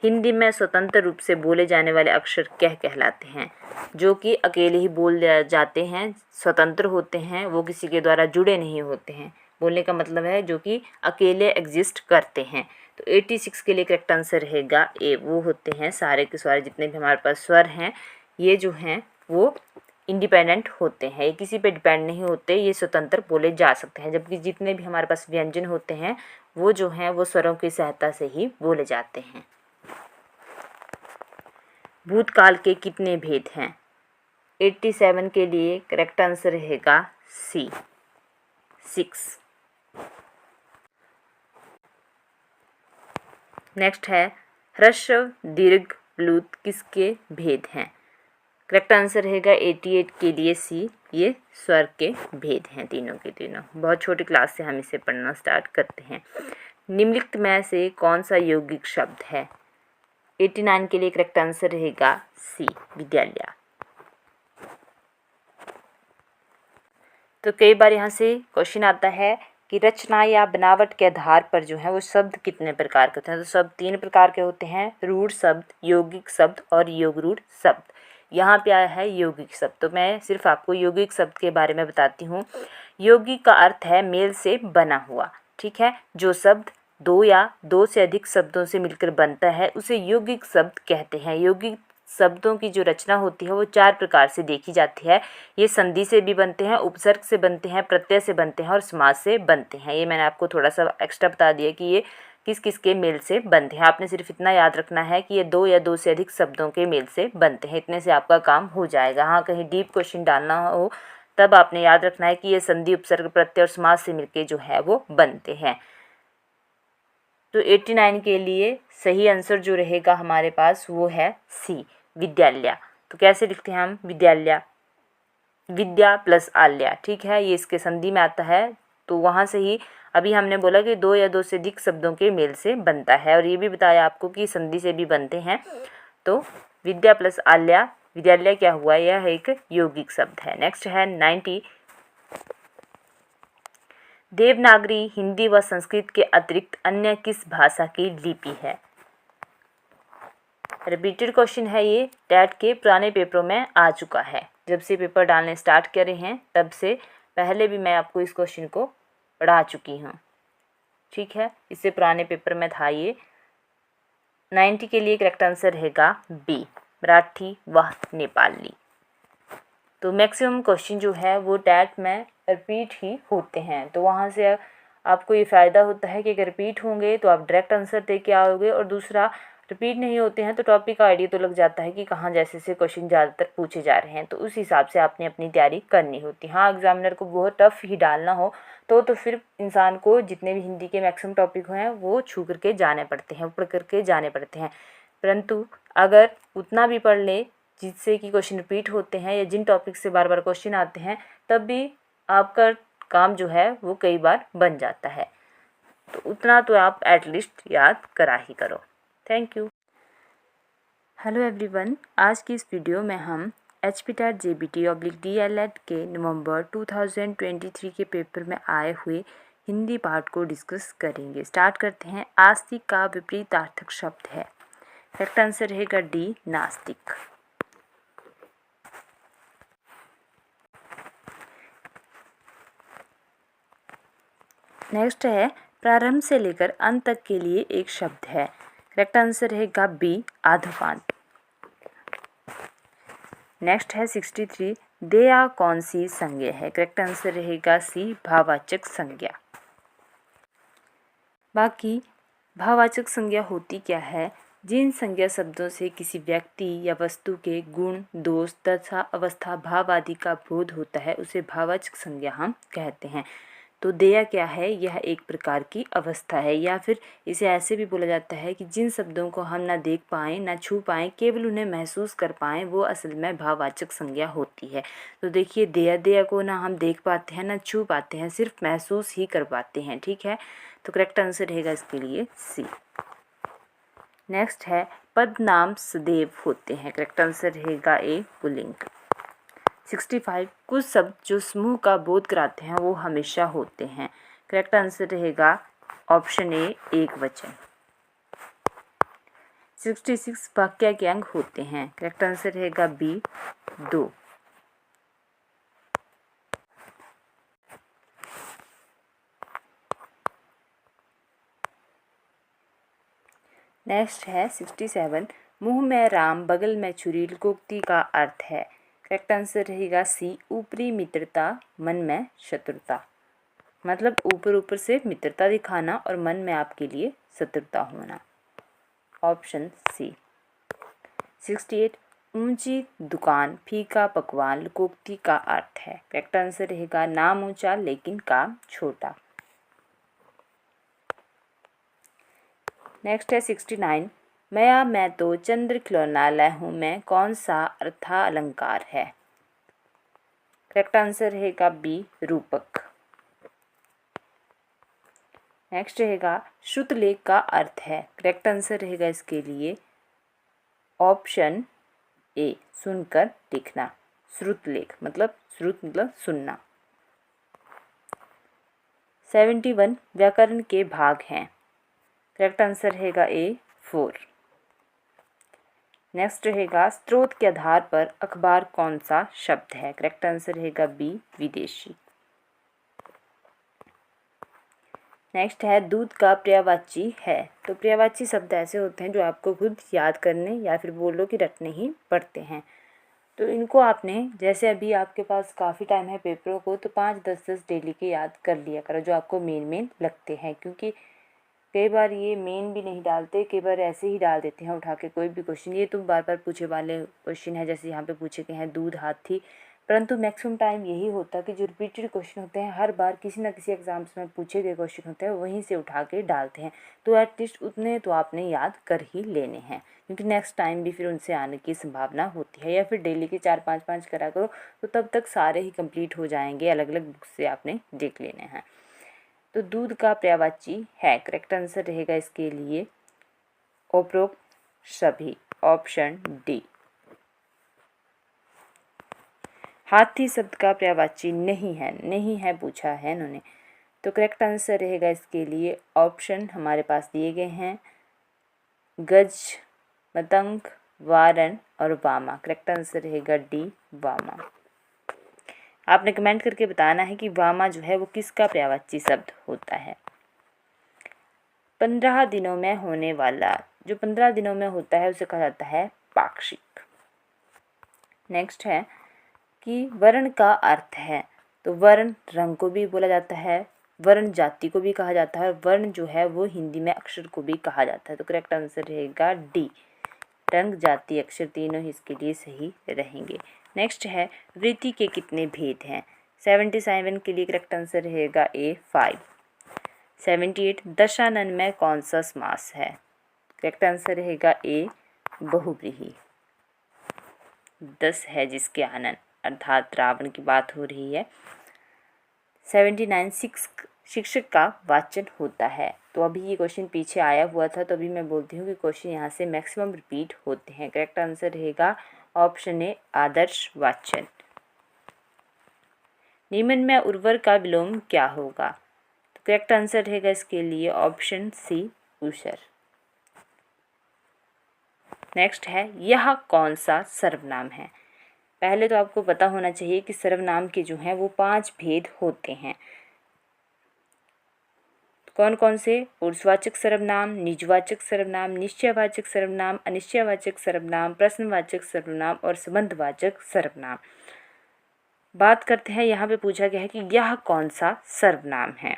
हिंदी में स्वतंत्र रूप से बोले जाने वाले अक्षर क्या कहलाते हैं? जो कि अकेले ही बोल जाते हैं, स्वतंत्र होते हैं, वो किसी के द्वारा जुड़े नहीं होते हैं। बोलने का मतलब है जो कि अकेले एग्जिस्ट करते हैं। तो 86 के लिए करेक्ट आंसर रहेगा ए, वो होते हैं सारे के सारे जितने भी हमारे पास स्वर हैं, ये जो हैं वो इंडिपेंडेंट होते हैं, ये किसी पे डिपेंड नहीं होते, ये स्वतंत्र बोले जा सकते हैं। जबकि जितने भी हमारे पास व्यंजन होते हैं वो जो हैं वो स्वरों की सहायता से ही बोले जाते हैं। भूतकाल के कितने भेद हैं? 87 के लिए करेक्ट आंसर रहेगा सी, 6। नेक्स्ट है ह्रस्व दीर्घ प्लुत किसके भेद हैं? करेक्ट आंसर रहेगा 88 के लिए सी, ये स्वर के भेद हैं तीनों के तीनों। बहुत छोटी क्लास से हम इसे पढ़ना स्टार्ट करते हैं। निम्नलिखित में से कौन सा यौगिक शब्द है? 89 के लिए करेक्ट आंसर रहेगा सी, विद्यालय। तो कई बार यहाँ से क्वेश्चन आता है कि रचना या बनावट के आधार पर जो है वो शब्द कितने प्रकार के होते हैं? तो शब्द 3 प्रकार के होते हैं, रूढ़ शब्द, यौगिक शब्द और योगरूढ़ शब्द। यहाँ पे आया है यौगिक शब्द, तो मैं सिर्फ आपको यौगिक शब्द के बारे में बताती हूँ। यौगिक का अर्थ है मेल से बना हुआ, ठीक है। जो शब्द 2 या 2 से अधिक शब्दों से मिलकर बनता है उसे यौगिक शब्द कहते हैं। यौगिक शब्दों की जो रचना होती है वो 4 प्रकार से देखी जाती है। ये संधि से भी बनते हैं, उपसर्ग से बनते हैं, प्रत्यय से बनते हैं और समास से बनते हैं। ये मैंने आपको थोड़ा सा एक्स्ट्रा बता दिया कि ये किस किस के मेल से बनते हैं। आपने सिर्फ इतना याद रखना है कि ये 2 या 2 से अधिक शब्दों के मेल से बनते हैं, इतने से आपका काम हो जाएगा। हाँ, कहीं डीप क्वेश्चन डालना हो तब आपने याद रखना है कि ये संधि, उपसर्ग, प्रत्यय और समास से मिलके जो है वो बनते हैं। तो 89 के लिए सही आंसर जो रहेगा हमारे पास वो है सी, विद्यालय। तो कैसे लिखते हैं हम? विद्यालय, विद्या प्लस आल्या, ठीक है, ये इसके संधि में आता है। तो वहाँ से ही अभी हमने बोला कि 2 या 2 से अधिक शब्दों के मेल से बनता है, और ये भी बताया आपको कि संधि से भी बनते हैं। तो विद्या प्लस आल्या, विद्यालय क्या हुआ? यह एक यौगिक शब्द है। नेक्स्ट है 90, देवनागरी हिंदी व संस्कृत के अतिरिक्त अन्य किस भाषा की लिपि है? रिपीटेड क्वेश्चन है ये, टैट के पुराने पेपरों में आ चुका है। जब से पेपर डालने स्टार्ट करे हैं तब से पहले भी मैं आपको इस क्वेश्चन को पढ़ा चुकी हूँ, ठीक है। इससे पुराने पेपर में था ये। 90 के लिए करेक्ट आंसर रहेगा बी, मराठी व नेपाली। तो मैक्सिमम क्वेश्चन जो है वो टैट में रिपीट ही होते हैं, तो वहाँ से आपको ये फ़ायदा होता है कि अगर रिपीट होंगे तो आप डायरेक्ट आंसर दे के आओगे, और दूसरा रिपीट नहीं होते हैं तो टॉपिक का आइडिया तो लग जाता है कि कहाँ जैसे से क्वेश्चन ज़्यादातर पूछे जा रहे हैं, तो उस हिसाब से आपने अपनी तैयारी करनी होती है। हाँ, एग्जामिनर को बहुत टफ ही डालना हो तो फिर इंसान को जितने भी हिंदी के मैक्सिमम टॉपिक हैं वो छू करके जाने पड़ते हैं, पढ़ करके जाने पड़ते हैं। परंतु अगर उतना भी पढ़ ले जिससे कि क्वेश्चन रिपीट होते हैं या जिन टॉपिक से बार बार क्वेश्चन आते हैं, तब भी आपका काम जो है वो कई बार बन जाता है। तो उतना तो आप एटलीस्ट याद करा ही करो। Thank you. हेलो एवरीवन, आज की इस वीडियो में हम HPTET JBT/DLED के नवंबर 2023 के पेपर में आए हुए हिंदी पार्ट को डिस्कस करेंगे। स्टार्ट करते हैं। आस्तिक का विपरीतार्थक शब्द है। करेक्ट आंसर रहेगा डी, नास्तिक। नेक्स्ट है प्रारंभ से लेकर अंत तक के लिए एक शब्द है। करेक्ट आंसर रहेगा बी, आधुपांत। नेक्स्ट है 63, देया कौन सी संज्ञा है। करेक्ट आंसर रहेगा सी, भाववाचक संज्ञा। बाकी भाववाचक संज्ञा होती क्या है? जिन संज्ञा शब्दों से किसी व्यक्ति या वस्तु के गुण, दोष तथा अवस्था, भाव आदि का बोध होता है उसे भाववाचक संज्ञा हम कहते हैं। तो देया क्या है? यह एक प्रकार की अवस्था है, या फिर इसे ऐसे भी बोला जाता है कि जिन शब्दों को हम ना देख पाएँ ना छू पाएँ, केवल उन्हें महसूस कर पाएँ, वो असल में भाववाचक संज्ञा होती है। तो देखिए, देया को ना हम देख पाते हैं ना छू पाते हैं, सिर्फ महसूस ही कर पाते हैं। ठीक है, तो करेक्ट आंसर रहेगा इसके लिए सी। नेक्स्ट है पद नाम सदैव होते हैं। करेक्ट आंसर रहेगा ए, पुल्लिंग। 65, कुछ शब्द जो समूह का बोध कराते हैं वो हमेशा होते हैं। करेक्ट आंसर रहेगा ऑप्शन ए, एक वचन। 66, वाक्य के अंग होते हैं। करेक्ट आंसर रहेगा बी, 2। नेक्स्ट है 67, मुंह में राम बगल में छुरी लोकोक्ति का अर्थ है। करेक्ट आंसर रहेगा सी, ऊपरी मित्रता मन में शत्रुता। मतलब ऊपर ऊपर से मित्रता दिखाना और मन में आपके लिए शत्रुता होना। Option C. 68, ऊंची दुकान फीका पकवान लोकोक्ति का अर्थ है। करेक्ट आंसर रहेगा नाम ऊंचा लेकिन काम छोटा। नेक्स्ट है 69, मैं तो चंद्र खिलौना लै हूँ मैं कौन सा अर्था अलंकार है। करेक्ट आंसर रहेगा बी, रूपक। नेक्स्ट रहेगा श्रुतलेख का अर्थ है। करेक्ट आंसर रहेगा इसके लिए ऑप्शन ए, सुनकर लिखना। श्रुतलेख मतलब श्रुत मतलब सुनना। 71, व्याकरण के भाग हैं। करेक्ट आंसर रहेगा ए, 4। नेक्स्ट रहेगा स्रोत के आधार पर अखबार कौन सा शब्द है। करेक्ट आंसर रहेगा बी, विदेशी। नेक्स्ट है दूध का पर्यायवाची है। तो पर्यायवाची शब्द ऐसे होते हैं जो आपको खुद याद करने या फिर बोलो कि रटने ही पड़ते हैं। तो इनको आपने, जैसे अभी आपके पास काफ़ी टाइम है पेपरों को, तो 5-10 डेली के याद कर लिया करो जो आपको मेन लगते हैं, क्योंकि कई बार ये मेन भी नहीं डालते, कई बार ऐसे ही डाल देते हैं उठा के कोई भी क्वेश्चन। ये तो बार बार पूछे वाले क्वेश्चन है, जैसे यहाँ पे पूछे गए हैं दूध हाथी, परंतु मैक्सिमम टाइम यही होता है कि जो रिपीटेड क्वेश्चन होते हैं हर बार किसी न किसी एग्जाम्स में पूछे गए क्वेश्चन होते हैं वहीं से उठा के डालते हैं। तो एटलीस्ट उतने तो आपने याद कर ही लेने हैं, क्योंकि नेक्स्ट टाइम भी फिर उनसे आने की संभावना होती है। या फिर डेली के 4-5 करा करो तो तब तक सारे ही कंप्लीट हो जाएंगे, अलग अलग बुक से आपने देख लेने हैं। तो दूध का पर्यायवाची है। करेक्ट आंसर रहेगा इसके लिए उपरोक्त सभी, ऑप्शन डी। हाथी शब्द का पर्यायवाची नहीं है पूछा है इन्होंने, तो करेक्ट आंसर रहेगा इसके लिए ऑप्शन हमारे पास दिए गए हैं गज, मतंग, वारन और वामा। करेक्ट आंसर रहेगा डी, वामा। आपने कमेंट करके बताना है कि वामा जो है वो किसका पर्यायवाची शब्द होता है। 15 दिनों में होने वाला, जो 15 दिनों में होता है उसे कहा जाता है पाक्षिक। नेक्स्ट है कि वर्ण का अर्थ है। तो वर्ण रंग को भी बोला जाता है, वर्ण जाति को भी कहा जाता है, और वर्ण जो है वो हिंदी में अक्षर को भी कहा जाता है। तो करेक्ट आंसर रहेगा डी, रंग जाति अक्षर तीनों ही इसके लिए सही रहेंगे। नेक्स्ट है वृत्ति के कितने भेद हैं। 77 के लिए करेक्ट आंसर रहेगा ए, 5। 78, दशानन में कौन सा समास है। करेक्ट आंसर रहेगा ए, बहुव्रीहि। 10 है जिसके आनन, अर्थात रावण की बात हो रही है। 79, शिक्षक का वाचन होता है। तो अभी ये क्वेश्चन पीछे आया हुआ था, तो अभी मैं बोलती हूँ कि क्वेश्चन यहाँ से मैक्सिमम रिपीट होते हैं। करेक्ट आंसर रहेगा ऑप्शन ए आदर्श वाचन। निम्न में उर्वर का विलोम क्या होगा? तो करेक्ट आंसर रहेगा इसके लिए ऑप्शन सी ऊषर। नेक्स्ट है यह कौन सा सर्वनाम है? पहले तो आपको पता होना चाहिए कि सर्वनाम के जो हैं वो 5 भेद होते हैं। कौन कौन से? पुरुषवाचक सर्वनाम, निजवाचक सर्वनाम, निश्चयवाचक सर्वनाम, अनिश्चयवाचक सर्वनाम, प्रश्नवाचक सर्वनाम और संबंधवाचक सर्वनाम। बात करते हैं, यहाँ पे पूछा गया है कि यह कौन सा सर्वनाम है।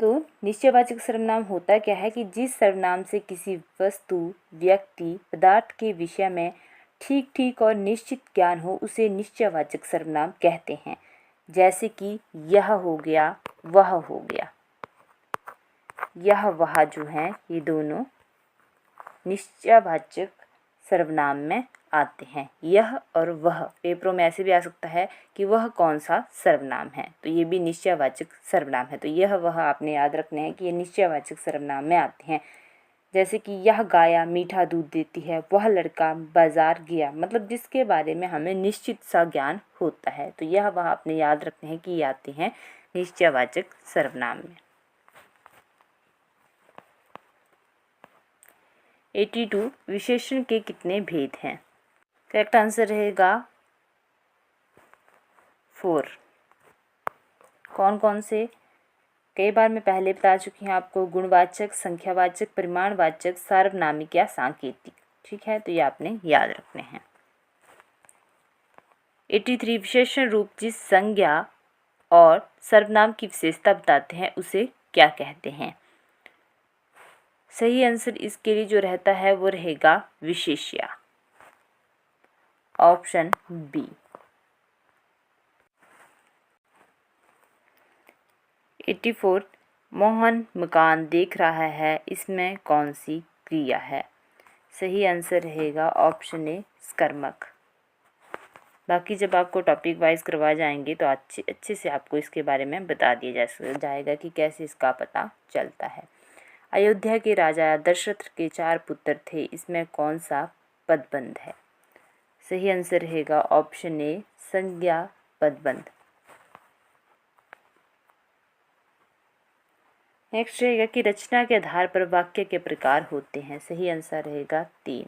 तो निश्चयवाचक सर्वनाम होता क्या है कि जिस सर्वनाम से किसी वस्तु, व्यक्ति, पदार्थ के विषय में ठीक ठीक और निश्चित ज्ञान हो उसे निश्चयवाचक सर्वनाम कहते हैं। जैसे कि यह हो गया, वह हो गया। यह वह जो है ये दोनों निश्चयवाचक सर्वनाम में आते हैं। यह और वह पेपरों में ऐसे भी आ सकता है कि वह कौन सा सर्वनाम है, तो ये भी निश्चयवाचक सर्वनाम है। तो यह वह आपने याद रखना है कि ये निश्चयवाचक सर्वनाम में आते हैं। जैसे कि यह गाय मीठा दूध देती है, वह लड़का बाजार गया, मतलब जिसके बारे में हमें निश्चित सा ज्ञान होता है। तो यह वह आपने याद रखने हैं कि ये आते हैं निश्चयवाचक सर्वनाम में। 82 विशेषण के कितने भेद हैं? करेक्ट आंसर रहेगा 4। कौन कौन से? कई बार मैं पहले बता चुकी हूँ आपको, गुणवाचक, संख्यावाचक, परिमाणवाचक, सार्वनामिक या सांकेतिक। ठीक है, तो ये आपने याद रखने हैं। 83 विशेषण रूप जिस संज्ञा और सर्वनाम की विशेषता बताते हैं उसे क्या कहते हैं? सही आंसर इसके लिए जो रहता है वो रहेगा विशेष्या, ऑप्शन बी। 84 मोहन मकान देख रहा है, इसमें कौन सी क्रिया है? सही आंसर रहेगा ऑप्शन ए स्कर्मक। बाकी जब आपको टॉपिक वाइज करवा जाएंगे तो अच्छे से आपको इसके बारे में बता दिया जाएगा कि कैसे इसका पता चलता है। अयोध्या के राजा दशरथ के 4 पुत्र थे, इसमें कौन सा पदबंध है? सही आंसर रहेगा ऑप्शन ए संज्ञा पदबंध। नेक्स्ट रहेगा कि रचना के आधार पर वाक्य के प्रकार होते हैं। सही आंसर रहेगा 3।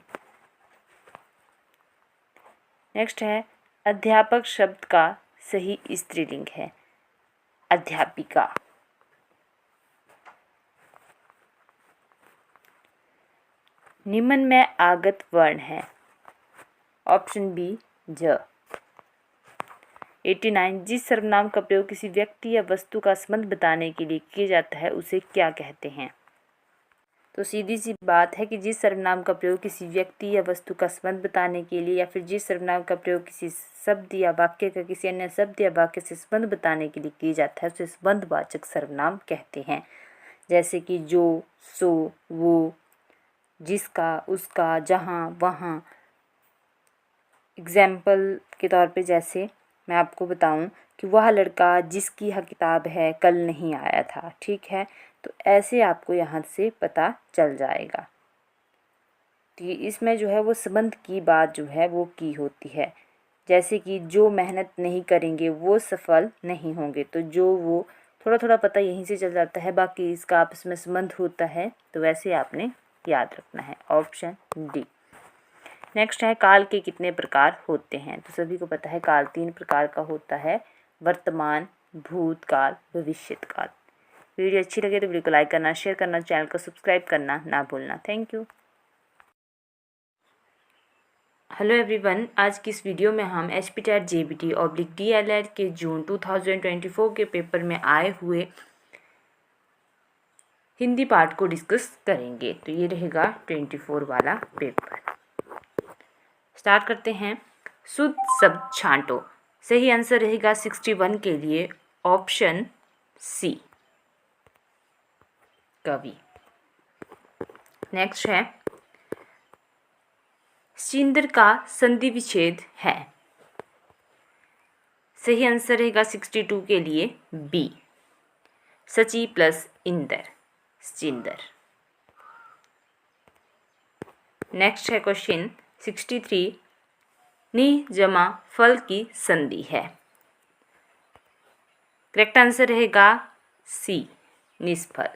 नेक्स्ट है अध्यापक शब्द का सही स्त्रीलिंग है अध्यापिका। निम्न में आगत वर्ण है। ऑप्शन बी ज। 89 जिस सर्वनाम का प्रयोग किसी व्यक्ति या वस्तु का संबंध बताने के लिए किया जाता है उसे क्या कहते हैं? तो सीधी सी बात है कि जिस सर्वनाम का प्रयोग किसी व्यक्ति या वस्तु का संबंध बताने के लिए या फिर जिस सर्वनाम का प्रयोग किसी शब्द या वाक्य का किसी अन्य शब्द या वाक्य से संबंध बताने के लिए किया जाता है उसे संबंधवाचक सर्वनाम कहते हैं। जैसे कि जो, सो, वो, जिसका, उसका, जहाँ, वहाँ। एग्जाम्पल के तौर पे जैसे मैं आपको बताऊं कि वह लड़का जिसकी यह किताब है कल नहीं आया था। ठीक है, तो ऐसे आपको यहाँ से पता चल जाएगा कि इसमें जो है वो संबंध की बात जो है वो की होती है। जैसे कि जो मेहनत नहीं करेंगे वो सफल नहीं होंगे, तो जो वो थोड़ा थोड़ा पता यहीं से चल जाता है, बाकी इसका आपस में संबंध होता है। तो वैसे आपने याद रखना है, ऑप्शन डी। नेक्स्ट है काल के कितने प्रकार होते हैं? तो सभी को पता है काल 3 प्रकार का होता है, वर्तमान, भूतकाल, भविष्यकाल। वीडियो अच्छी लगे तो वीडियो को लाइक करना, शेयर करना, चैनल को सब्सक्राइब करना ना भूलना। Thank you. हेलो एवरीवन, आज की इस वीडियो में हम HPTET JBT/DLED के जून 2024 के पेपर में आए हुए हिंदी पार्ट को डिस्कस करेंगे। तो ये रहेगा 24 वाला पेपर। स्टार्ट करते हैं। शुद्ध शब्द छांटो। सही आंसर रहेगा 61 के लिए ऑप्शन सी कवि। नेक्स्ट है सिंदर का संधि विच्छेद है। सही आंसर रहेगा 62 के लिए बी, सची प्लस इंदर, सचिंदर। नेक्स्ट है क्वेश्चन 63, नि जमा फल की संधि है। करेक्ट आंसर रहेगा सी, निष्फल।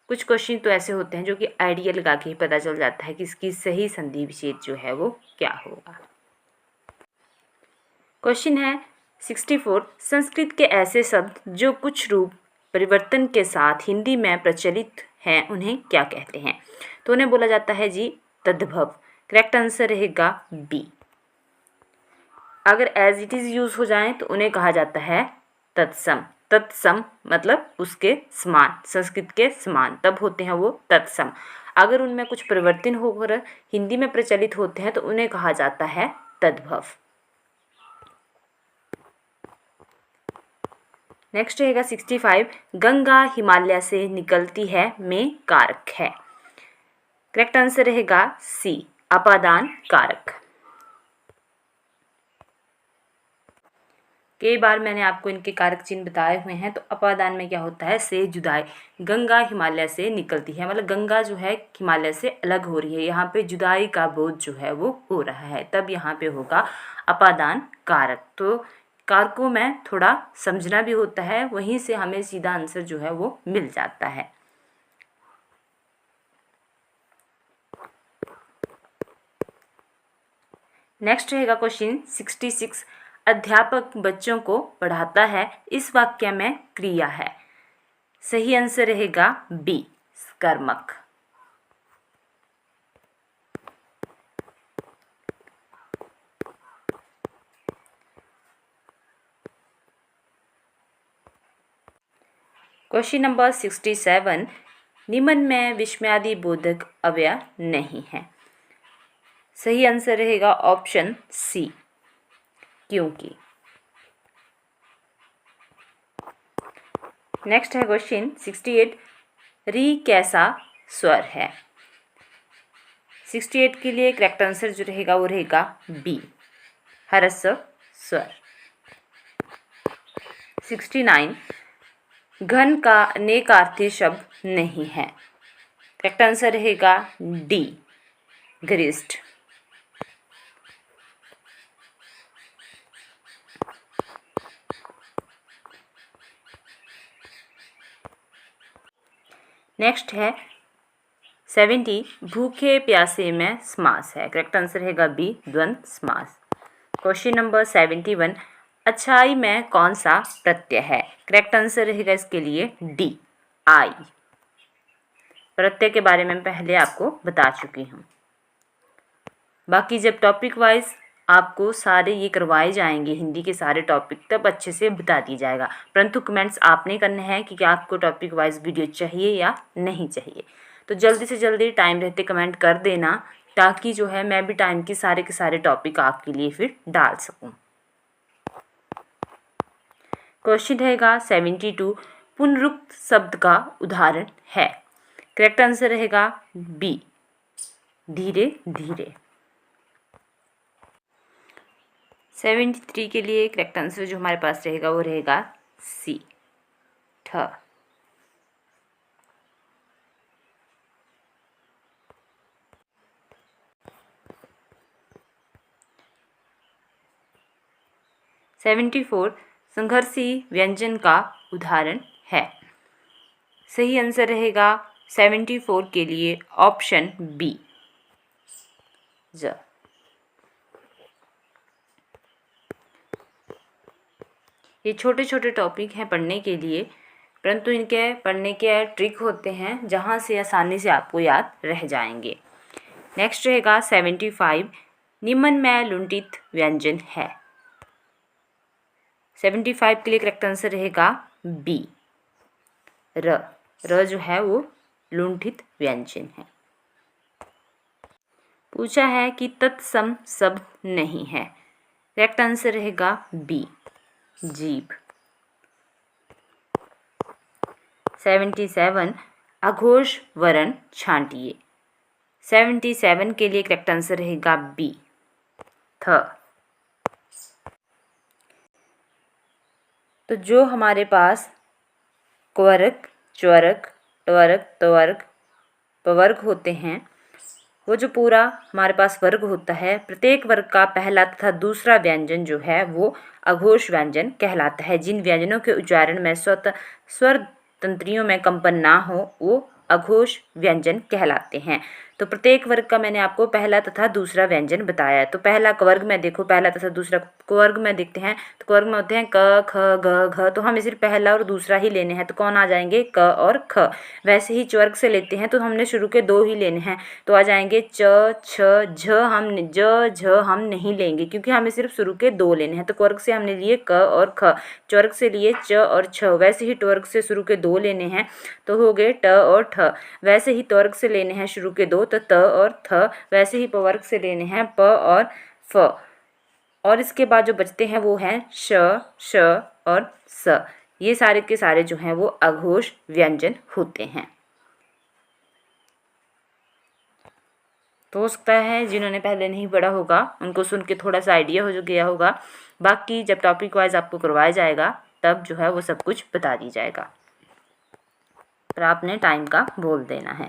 कुछ क्वेश्चन तो ऐसे होते हैं जो कि आइडिया लगा के ही पता चल जाता है कि इसकी सही संधि विच्छेद जो है वो क्या होगा। क्वेश्चन है 64, संस्कृत के ऐसे शब्द जो कुछ रूप परिवर्तन के साथ हिंदी में प्रचलित हैं उन्हें क्या कहते हैं? तो उन्हें बोला जाता है जी तद्भव। करेक्ट आंसर रहेगा बी। अगर एज इट इज़ यूज़ हो जाएं तो उन्हें कहा जाता है तत्सम। तत्सम मतलब उसके समान, संस्कृत के समान, तब होते हैं वो तत्सम। अगर उनमें कुछ परिवर्तन होकर हिंदी में प्रचलित होते हैं तो उन्हें कहा जाता है तद्भव। नेक्स्ट रहेगा 65, गंगा हिमालय से निकलती है में कारक है। करेक्ट आंसर रहेगा सी, अपादान कारक। कई बार मैंने आपको इनके कारक चिन्ह बताए हुए हैं। तो अपादान में क्या होता है, से जुदाई। गंगा हिमालय से निकलती है मतलब गंगा जो है हिमालय से अलग हो रही है, यहाँ पे जुदाई का बोध जो है वो हो रहा है, तब यहाँ पे होगा अपादान कारक। तो कारकों में थोड़ा समझना भी होता है, वहीं से हमें सीधा आंसर जो है वो मिल जाता है। नेक्स्ट रहेगा क्वेश्चन 66, अध्यापक बच्चों को पढ़ाता है, इस वाक्य में क्रिया है। सही आंसर रहेगा बी, कर्मक। क्वेश्चन नंबर 67, निम्न में विस्मयादि बोधक अव्यय नहीं है। सही आंसर रहेगा ऑप्शन सी, क्योंकि। नेक्स्ट है क्वेश्चन 68, री कैसा स्वर है। 68 के लिए करेक्ट आंसर जो रहेगा वो रहेगा बी, ह्रस्व स्वर। 69, घन का अनेकार्थी शब्द नहीं है। करेक्ट आंसर रहेगा डी, गरिष्ठ। नेक्स्ट है 70, भूखे प्यासे में समास है। करेक्ट आंसर रहेगा बी, द्वंद्व समास। क्वेश्चन नंबर 71, अच्छाई में कौन सा प्रत्यय है। करेक्ट आंसर रहेगा इसके लिए डी, आई। प्रत्यय के बारे में पहले आपको बता चुकी हूँ। बाकी जब टॉपिक वाइज आपको सारे ये करवाए जाएंगे, हिंदी के सारे टॉपिक, तब अच्छे से बता दिया जाएगा। परंतु कमेंट्स आपने करने हैं कि क्या आपको टॉपिक वाइज वीडियो चाहिए या नहीं चाहिए। तो जल्दी से जल्दी टाइम रहते कमेंट कर देना, ताकि जो है मैं भी टाइम के सारे टॉपिक आपके लिए फिर डाल सकूं। क्वेश्चन रहेगा 72, पुनरुक्त शब्द का उदाहरण है। करेक्ट आंसर रहेगा बी, धीरे धीरे। 73 के लिए करेक्ट आंसर जो हमारे पास रहेगा वो रहेगा सी, ठ। सेवेंटी 74, संघर्षी व्यंजन का उदाहरण है। सही आंसर रहेगा 74 के लिए ऑप्शन बी, ज। ये छोटे छोटे टॉपिक हैं पढ़ने के लिए, परंतु इनके पढ़ने के ट्रिक होते हैं जहाँ से आसानी से आपको याद रह जाएंगे। नेक्स्ट रहेगा 75, निम्न में लुंठित व्यंजन है। 75 के लिए करेक्ट आंसर रहेगा बी, र। र जो है वो लुंठित व्यंजन है। पूछा है कि तत्सम शब्द नहीं है। करेक्ट आंसर रहेगा बी, जीभ। 77, अघोष वर्ण छांटिए। 77 के लिए करेक्ट आंसर रहेगा बी, थ। तो जो हमारे पास क्वर्क, च्वर्क, ट्वर्क, त्वर्क, पवर्ग होते हैं, वो जो पूरा हमारे पास वर्ग होता है, प्रत्येक वर्ग का पहला तथा दूसरा व्यंजन जो है वो अघोष व्यंजन कहलाता है। जिन व्यंजनों के उच्चारण में स्वर तंत्रियों में कंपन ना हो वो अघोष व्यंजन कहलाते हैं। तो प्रत्येक वर्ग का मैंने आपको पहला तथा दूसरा व्यंजन बताया है। तो पहला क्वर्ग में देखो, पहला तथा दूसरा क्वर्ग में देखते हैं तो क्वर्ग में होते हैं क, ख, ग, घ। तो हमें सिर्फ पहला और दूसरा ही लेने हैं, तो कौन आ जाएंगे, क और ख। वैसे ही च्वर्ग से लेते हैं तो हमने शुरू के 2 ही लेने हैं, तो आ जाएंगे च, छ, झ हम नहीं लेंगे क्योंकि हमें सिर्फ शुरू के 2 लेने हैं। तो क्वर्ग से हमने लिए क और ख, च्वर्ग से लिए च और छ। वैसे ही ट्वर्ग से शुरू के 2 लेने हैं तो हो गए ट और ठ। वैसे ही त्वर्ग से लेने हैं शुरू के 2 तो त और थ। वैसे ही पवर्ग से लेने हैं प और फ। और इसके बाद जो बचते हैं वो हैं श, श और स। ये सारे के सारे जो हैं वो अघोष व्यंजन होते हैं। तो हो सकता है जिन्होंने पहले नहीं पढ़ा होगा उनको सुन के थोड़ा सा आइडिया हो गया होगा। बाकी जब टॉपिक वाइज आपको करवाया जाएगा तब जो है वो सब कुछ बता दी जाएगा, पर आपने टाइम का बोल देना है।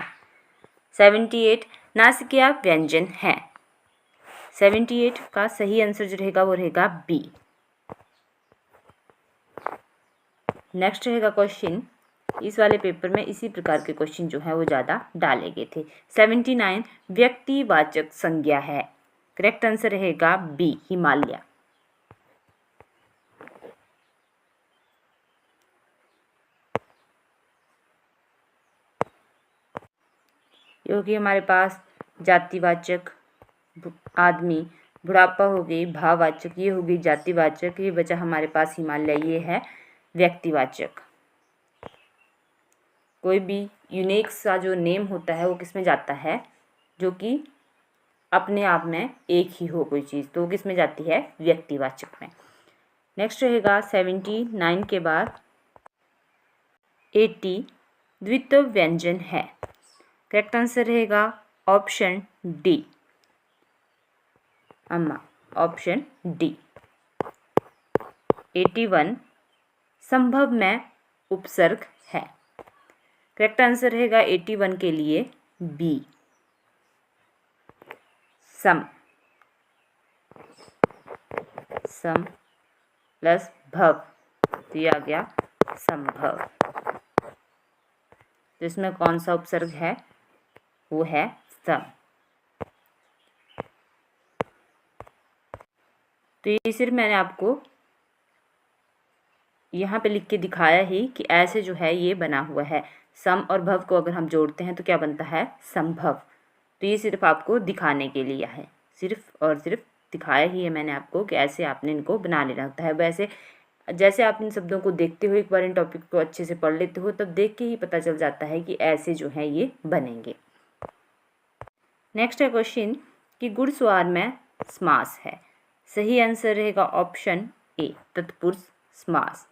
78 नासिकीय व्यंजन है। 78 का सही आंसर जो रहेगा वो रहेगा बी। नेक्स्ट रहेगा क्वेश्चन, इस वाले पेपर में इसी प्रकार के क्वेश्चन जो है वो ज़्यादा डाले गए थे। 79 व्यक्तिवाचक संज्ञा है। करेक्ट आंसर रहेगा बी, हिमालय। ये होगी हमारे पास जातिवाचक, आदमी, बुढ़ापा हो गई भाववाचक, ये होगी जातिवाचक। ये बचा हमारे पास हिमालय, ये है व्यक्तिवाचक। कोई भी यूनिक सा जो नेम होता है वो किस में जाता है, जो कि अपने आप में एक ही हो कोई चीज़, तो वो किस में जाती है, व्यक्तिवाचक में। नेक्स्ट रहेगा 79 के बाद 80 द्वित्व व्यंजन है। करेक्ट आंसर रहेगा ऑप्शन डी, अम्मा, ऑप्शन डी। 81 संभव में उपसर्ग है। करेक्ट आंसर रहेगा 81 के लिए बी, सम। सम प्लस भव, तो ये आ गया संभव। तो इसमें कौन सा उपसर्ग है, वो है सम। तो ये सिर्फ मैंने आपको यहाँ पे लिख के दिखाया ही कि ऐसे जो है ये बना हुआ है। सम और भव को अगर हम जोड़ते हैं तो क्या बनता है, संभव। तो ये सिर्फ आपको दिखाने के लिए है, सिर्फ और सिर्फ दिखाया ही है मैंने आपको कि ऐसे आपने इनको बना लेना होता है। वैसे जैसे आप इन शब्दों को देखते हो, एक बार इन टॉपिक को अच्छे से पढ़ लेते हो, तब देख के ही पता चल जाता है कि ऐसे जो है ये बनेंगे। नेक्स्ट है क्वेश्चन कि गुणस्वार में समास है। सही आंसर रहेगा ऑप्शन ए, तत्पुरुष समास।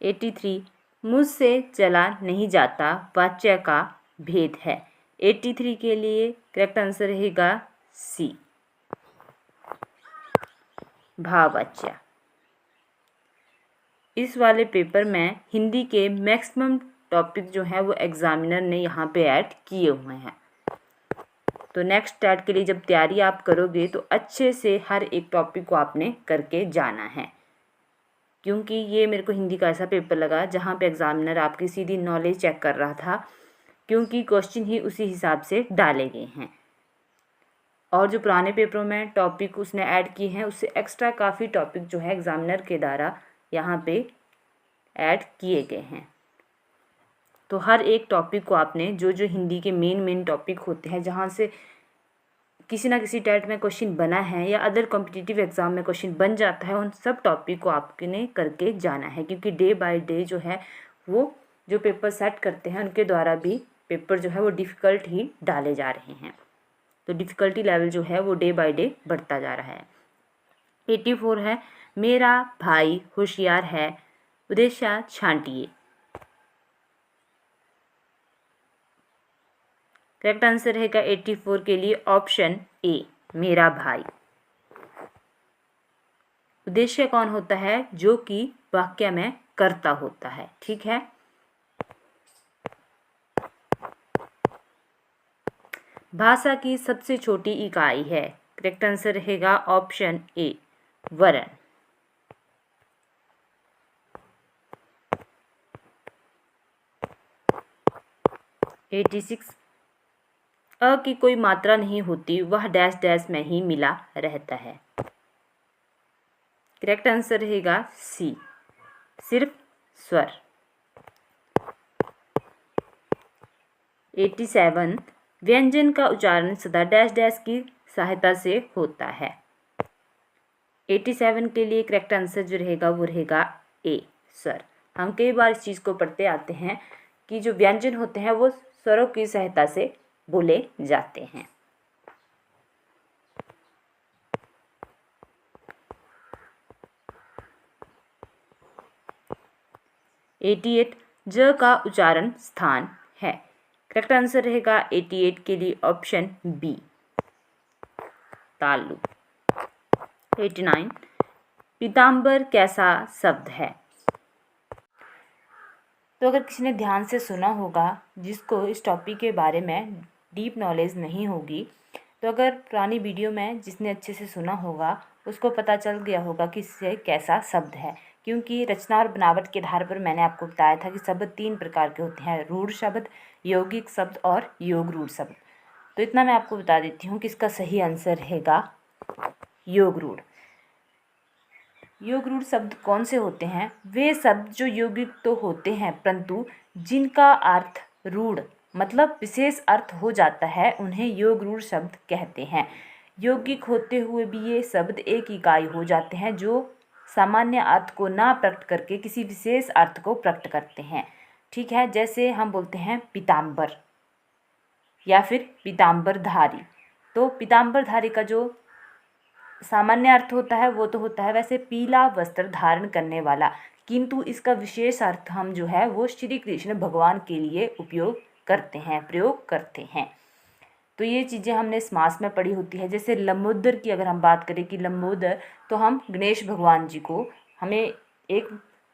83 मुझसे चला नहीं जाता वाच्य का भेद है। 83 के लिए करेक्ट आंसर रहेगा सी, भाववाच्य। इस वाले पेपर में हिंदी के मैक्सिमम टॉपिक जो है वो एग्जामिनर ने यहाँ पे ऐड किए हुए हैं। तो नेक्स्ट टैट के लिए जब तैयारी आप करोगे तो अच्छे से हर एक टॉपिक को आपने करके जाना है, क्योंकि ये मेरे को हिंदी का ऐसा पेपर लगा जहाँ पे एग्जामिनर आपकी सीधी नॉलेज चेक कर रहा था, क्योंकि क्वेश्चन ही उसी हिसाब से डाले गए हैं। और जो पुराने पेपरों में टॉपिक उसने ऐड किए हैं उससे एक्स्ट्रा काफ़ी टॉपिक जो है एग्जामिनर के द्वारा यहाँ पे ऐड किए गए हैं। तो हर एक टॉपिक को आपने जो जो हिंदी के मेन टॉपिक होते हैं जहाँ से किसी ना किसी टेट में क्वेश्चन बना है या अदर कॉम्पिटिटिव एग्जाम में क्वेश्चन बन जाता है, उन सब टॉपिक को आपने करके जाना है। क्योंकि डे बाय डे जो है वो जो पेपर सेट करते हैं उनके द्वारा भी पेपर जो है वो डिफ़िकल्ट ही डाले जा रहे हैं। तो डिफ़िकल्टी लेवल जो है वो डे बाय डे बढ़ता जा रहा है। 84 है मेरा भाई होशियार है, उद्देश्य छांटिए। करेक्ट आंसर रहेगा 84 के लिए ऑप्शन ए, मेरा भाई। उद्देश्य कौन होता है? जो कि वाक्य में कर्ता होता है। ठीक है। भाषा की सबसे छोटी इकाई है। करेक्ट आंसर रहेगा ऑप्शन ए, वर्ण। एटी सिक्स, अ की कोई मात्रा नहीं होती, वह डैश डैश में ही मिला रहता है। करेक्ट आंसर रहेगा सी, सिर्फ स्वर। 87, व्यंजन का उच्चारण सदा डैश डैश की सहायता से होता है। 87 के लिए करेक्ट आंसर जो रहेगा वो रहेगा ए, स्वर। हम कई बार इस चीज़ को पढ़ते आते हैं कि जो व्यंजन होते हैं वो स्वरों की सहायता से बोले जाते हैं। 88, ज का उच्चारण स्थान है। करेक्ट आंसर रहेगा 88 के लिए ऑप्शन बी, तालु। 89, पीताम्बर कैसा शब्द है? तो अगर किसी ने ध्यान से सुना होगा, जिसको इस टॉपिक के बारे में डीप नॉलेज नहीं होगी, तो अगर पुरानी वीडियो में जिसने अच्छे से सुना होगा उसको पता चल गया होगा कि इससे कैसा शब्द है, क्योंकि रचना और बनावट के आधार पर मैंने आपको बताया था कि शब्द 3 प्रकार के होते हैं, रूढ़ शब्द, यौगिक शब्द और योग रूढ़ शब्द। तो इतना मैं आपको बता देती हूँ कि इसका सही आंसर रहेगा योग रूढ़। योग रूढ़ शब्द कौन से होते हैं? वे शब्द जो यौगिक तो होते हैं परंतु जिनका अर्थ रूढ़ मतलब विशेष अर्थ हो जाता है, उन्हें योग रूढ़ शब्द कहते हैं। यौगिक होते हुए भी ये शब्द एक इकाई हो जाते हैं जो सामान्य अर्थ को ना प्रकट करके किसी विशेष अर्थ को प्रकट करते हैं। ठीक है, जैसे हम बोलते हैं पीताम्बर या फिर पीताम्बरधारी। तो पीताम्बरधारी का जो सामान्य अर्थ होता है वो तो होता है वैसे पीला वस्त्र धारण करने वाला, किंतु इसका विशेष अर्थ हम जो है वो श्री कृष्ण भगवान के लिए उपयोग करते हैं, प्रयोग करते हैं। तो ये चीज़ें हमने समास में पढ़ी होती है। जैसे लंबोदर की अगर हम बात करें कि लंबोदर, तो हम गणेश भगवान जी को, हमें 1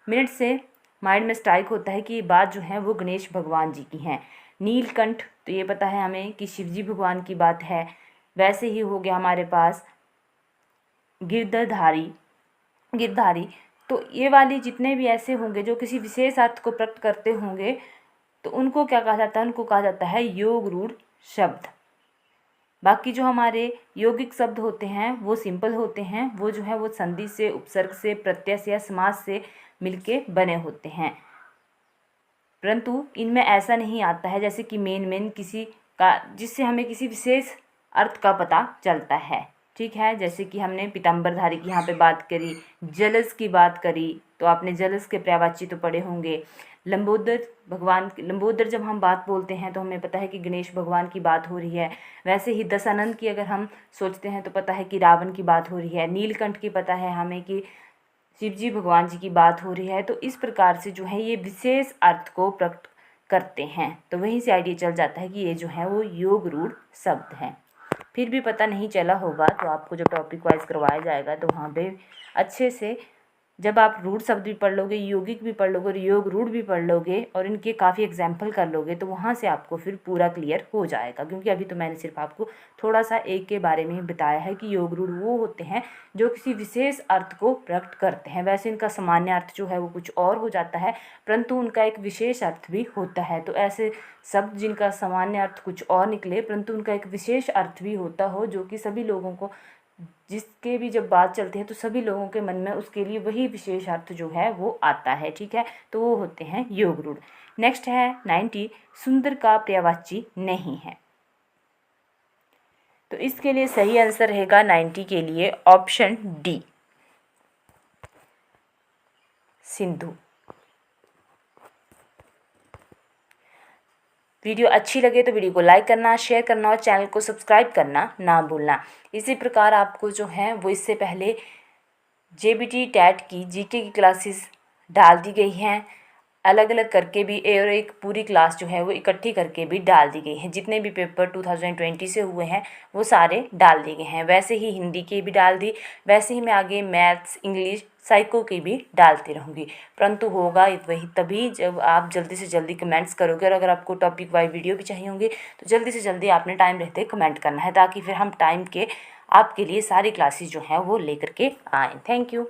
मिनट से माइंड में स्ट्राइक होता है कि ये बात जो है वो गणेश भगवान जी की हैं। नीलकंठ, तो ये पता है हमें कि शिव जी भगवान की बात है। वैसे ही हो गया हमारे पास गिरधारी। तो ये वाली जितने भी ऐसे होंगे जो किसी विशेष अर्थ को प्रकट करते होंगे, तो उनको क्या कहा जाता है? उनको कहा जाता है योग रूढ़ शब्द। बाकी जो हमारे यौगिक शब्द होते हैं वो सिंपल होते हैं, वो जो है वो संधि से, उपसर्ग से, प्रत्यय से या समास से मिलके बने होते हैं। परंतु इनमें ऐसा नहीं आता है जैसे कि मेन किसी का, जिससे हमें किसी विशेष अर्थ का पता चलता है। ठीक है, जैसे कि हमने पीताम्बरधारी की यहाँ पे बात करी, जलस की बात करी, तो आपने जलस के पर्यायवाची तो पढ़े होंगे। लंबोदर जब हम बात बोलते हैं तो हमें पता है कि गणेश भगवान की बात हो रही है। वैसे ही दशानंद की अगर हम सोचते हैं तो पता है कि रावण की बात हो रही है। नीलकंठ की पता है हमें कि शिव जी भगवान जी की बात हो रही है। तो इस प्रकार से जो है ये विशेष अर्थ को प्रकट करते हैं। तो वहीं से आइडिया चल जाता है कि ये जो है वो योग रूढ़ शब्द हैं। फिर भी पता नहीं चला होगा तो आपको जब टॉपिक वाइज करवाया जाएगा तो वहाँ पे अच्छे से जब आप रूढ़ शब्द भी पढ़ लोगे, यौगिक भी पढ़ लोगे और योग रूढ़ भी पढ़ लोगे और इनके काफ़ी एग्जाम्पल कर लोगे, तो वहाँ से आपको फिर पूरा क्लियर हो जाएगा। क्योंकि अभी तो मैंने सिर्फ आपको थोड़ा सा एक के बारे में ही बताया है कि योग रूढ़ वो होते हैं जो किसी विशेष अर्थ को प्रकट करते हैं। वैसे इनका सामान्य अर्थ जो है वो कुछ और हो जाता है, परंतु उनका एक विशेष अर्थ भी होता है। तो ऐसे शब्द जिनका सामान्य अर्थ कुछ और निकले परंतु उनका एक विशेष अर्थ भी होता हो, जो कि सभी लोगों को, जिसके भी जब बात चलती है तो सभी लोगों के मन में उसके लिए वही विशेष अर्थ जो है वो आता है। ठीक है, तो वो होते हैं योग रूढ़। नेक्स्ट है 90, सुंदर का पर्यायवाची नहीं है। तो इसके लिए सही आंसर रहेगा 90 के लिए ऑप्शन डी, सिंधु। वीडियो अच्छी लगे तो वीडियो को लाइक करना, शेयर करना और चैनल को सब्सक्राइब करना ना भूलना। इसी प्रकार आपको जो है वो इससे पहले JBT टैट की जीके की क्लासेस डाल दी गई हैं। अलग अलग करके भी और एक पूरी क्लास जो है वो इकट्ठी करके भी डाल दी गई है। जितने भी पेपर 2020 से हुए हैं वो सारे डाल दिए गए हैं। वैसे ही हिंदी के भी डाल दी, वैसे ही मैं आगे मैथ्स, इंग्लिश, साइको की भी डालती रहूँगी। परंतु होगा वही तभी जब आप जल्दी से जल्दी कमेंट्स करोगे। और अगर आपको टॉपिक वाइज वीडियो भी चाहिए होंगे तो जल्दी से जल्दी आपने टाइम रहते कमेंट करना है, ताकि फिर हम टाइम के आपके लिए सारी क्लासेस जो हैं वो लेकर के आएँ। Thank you.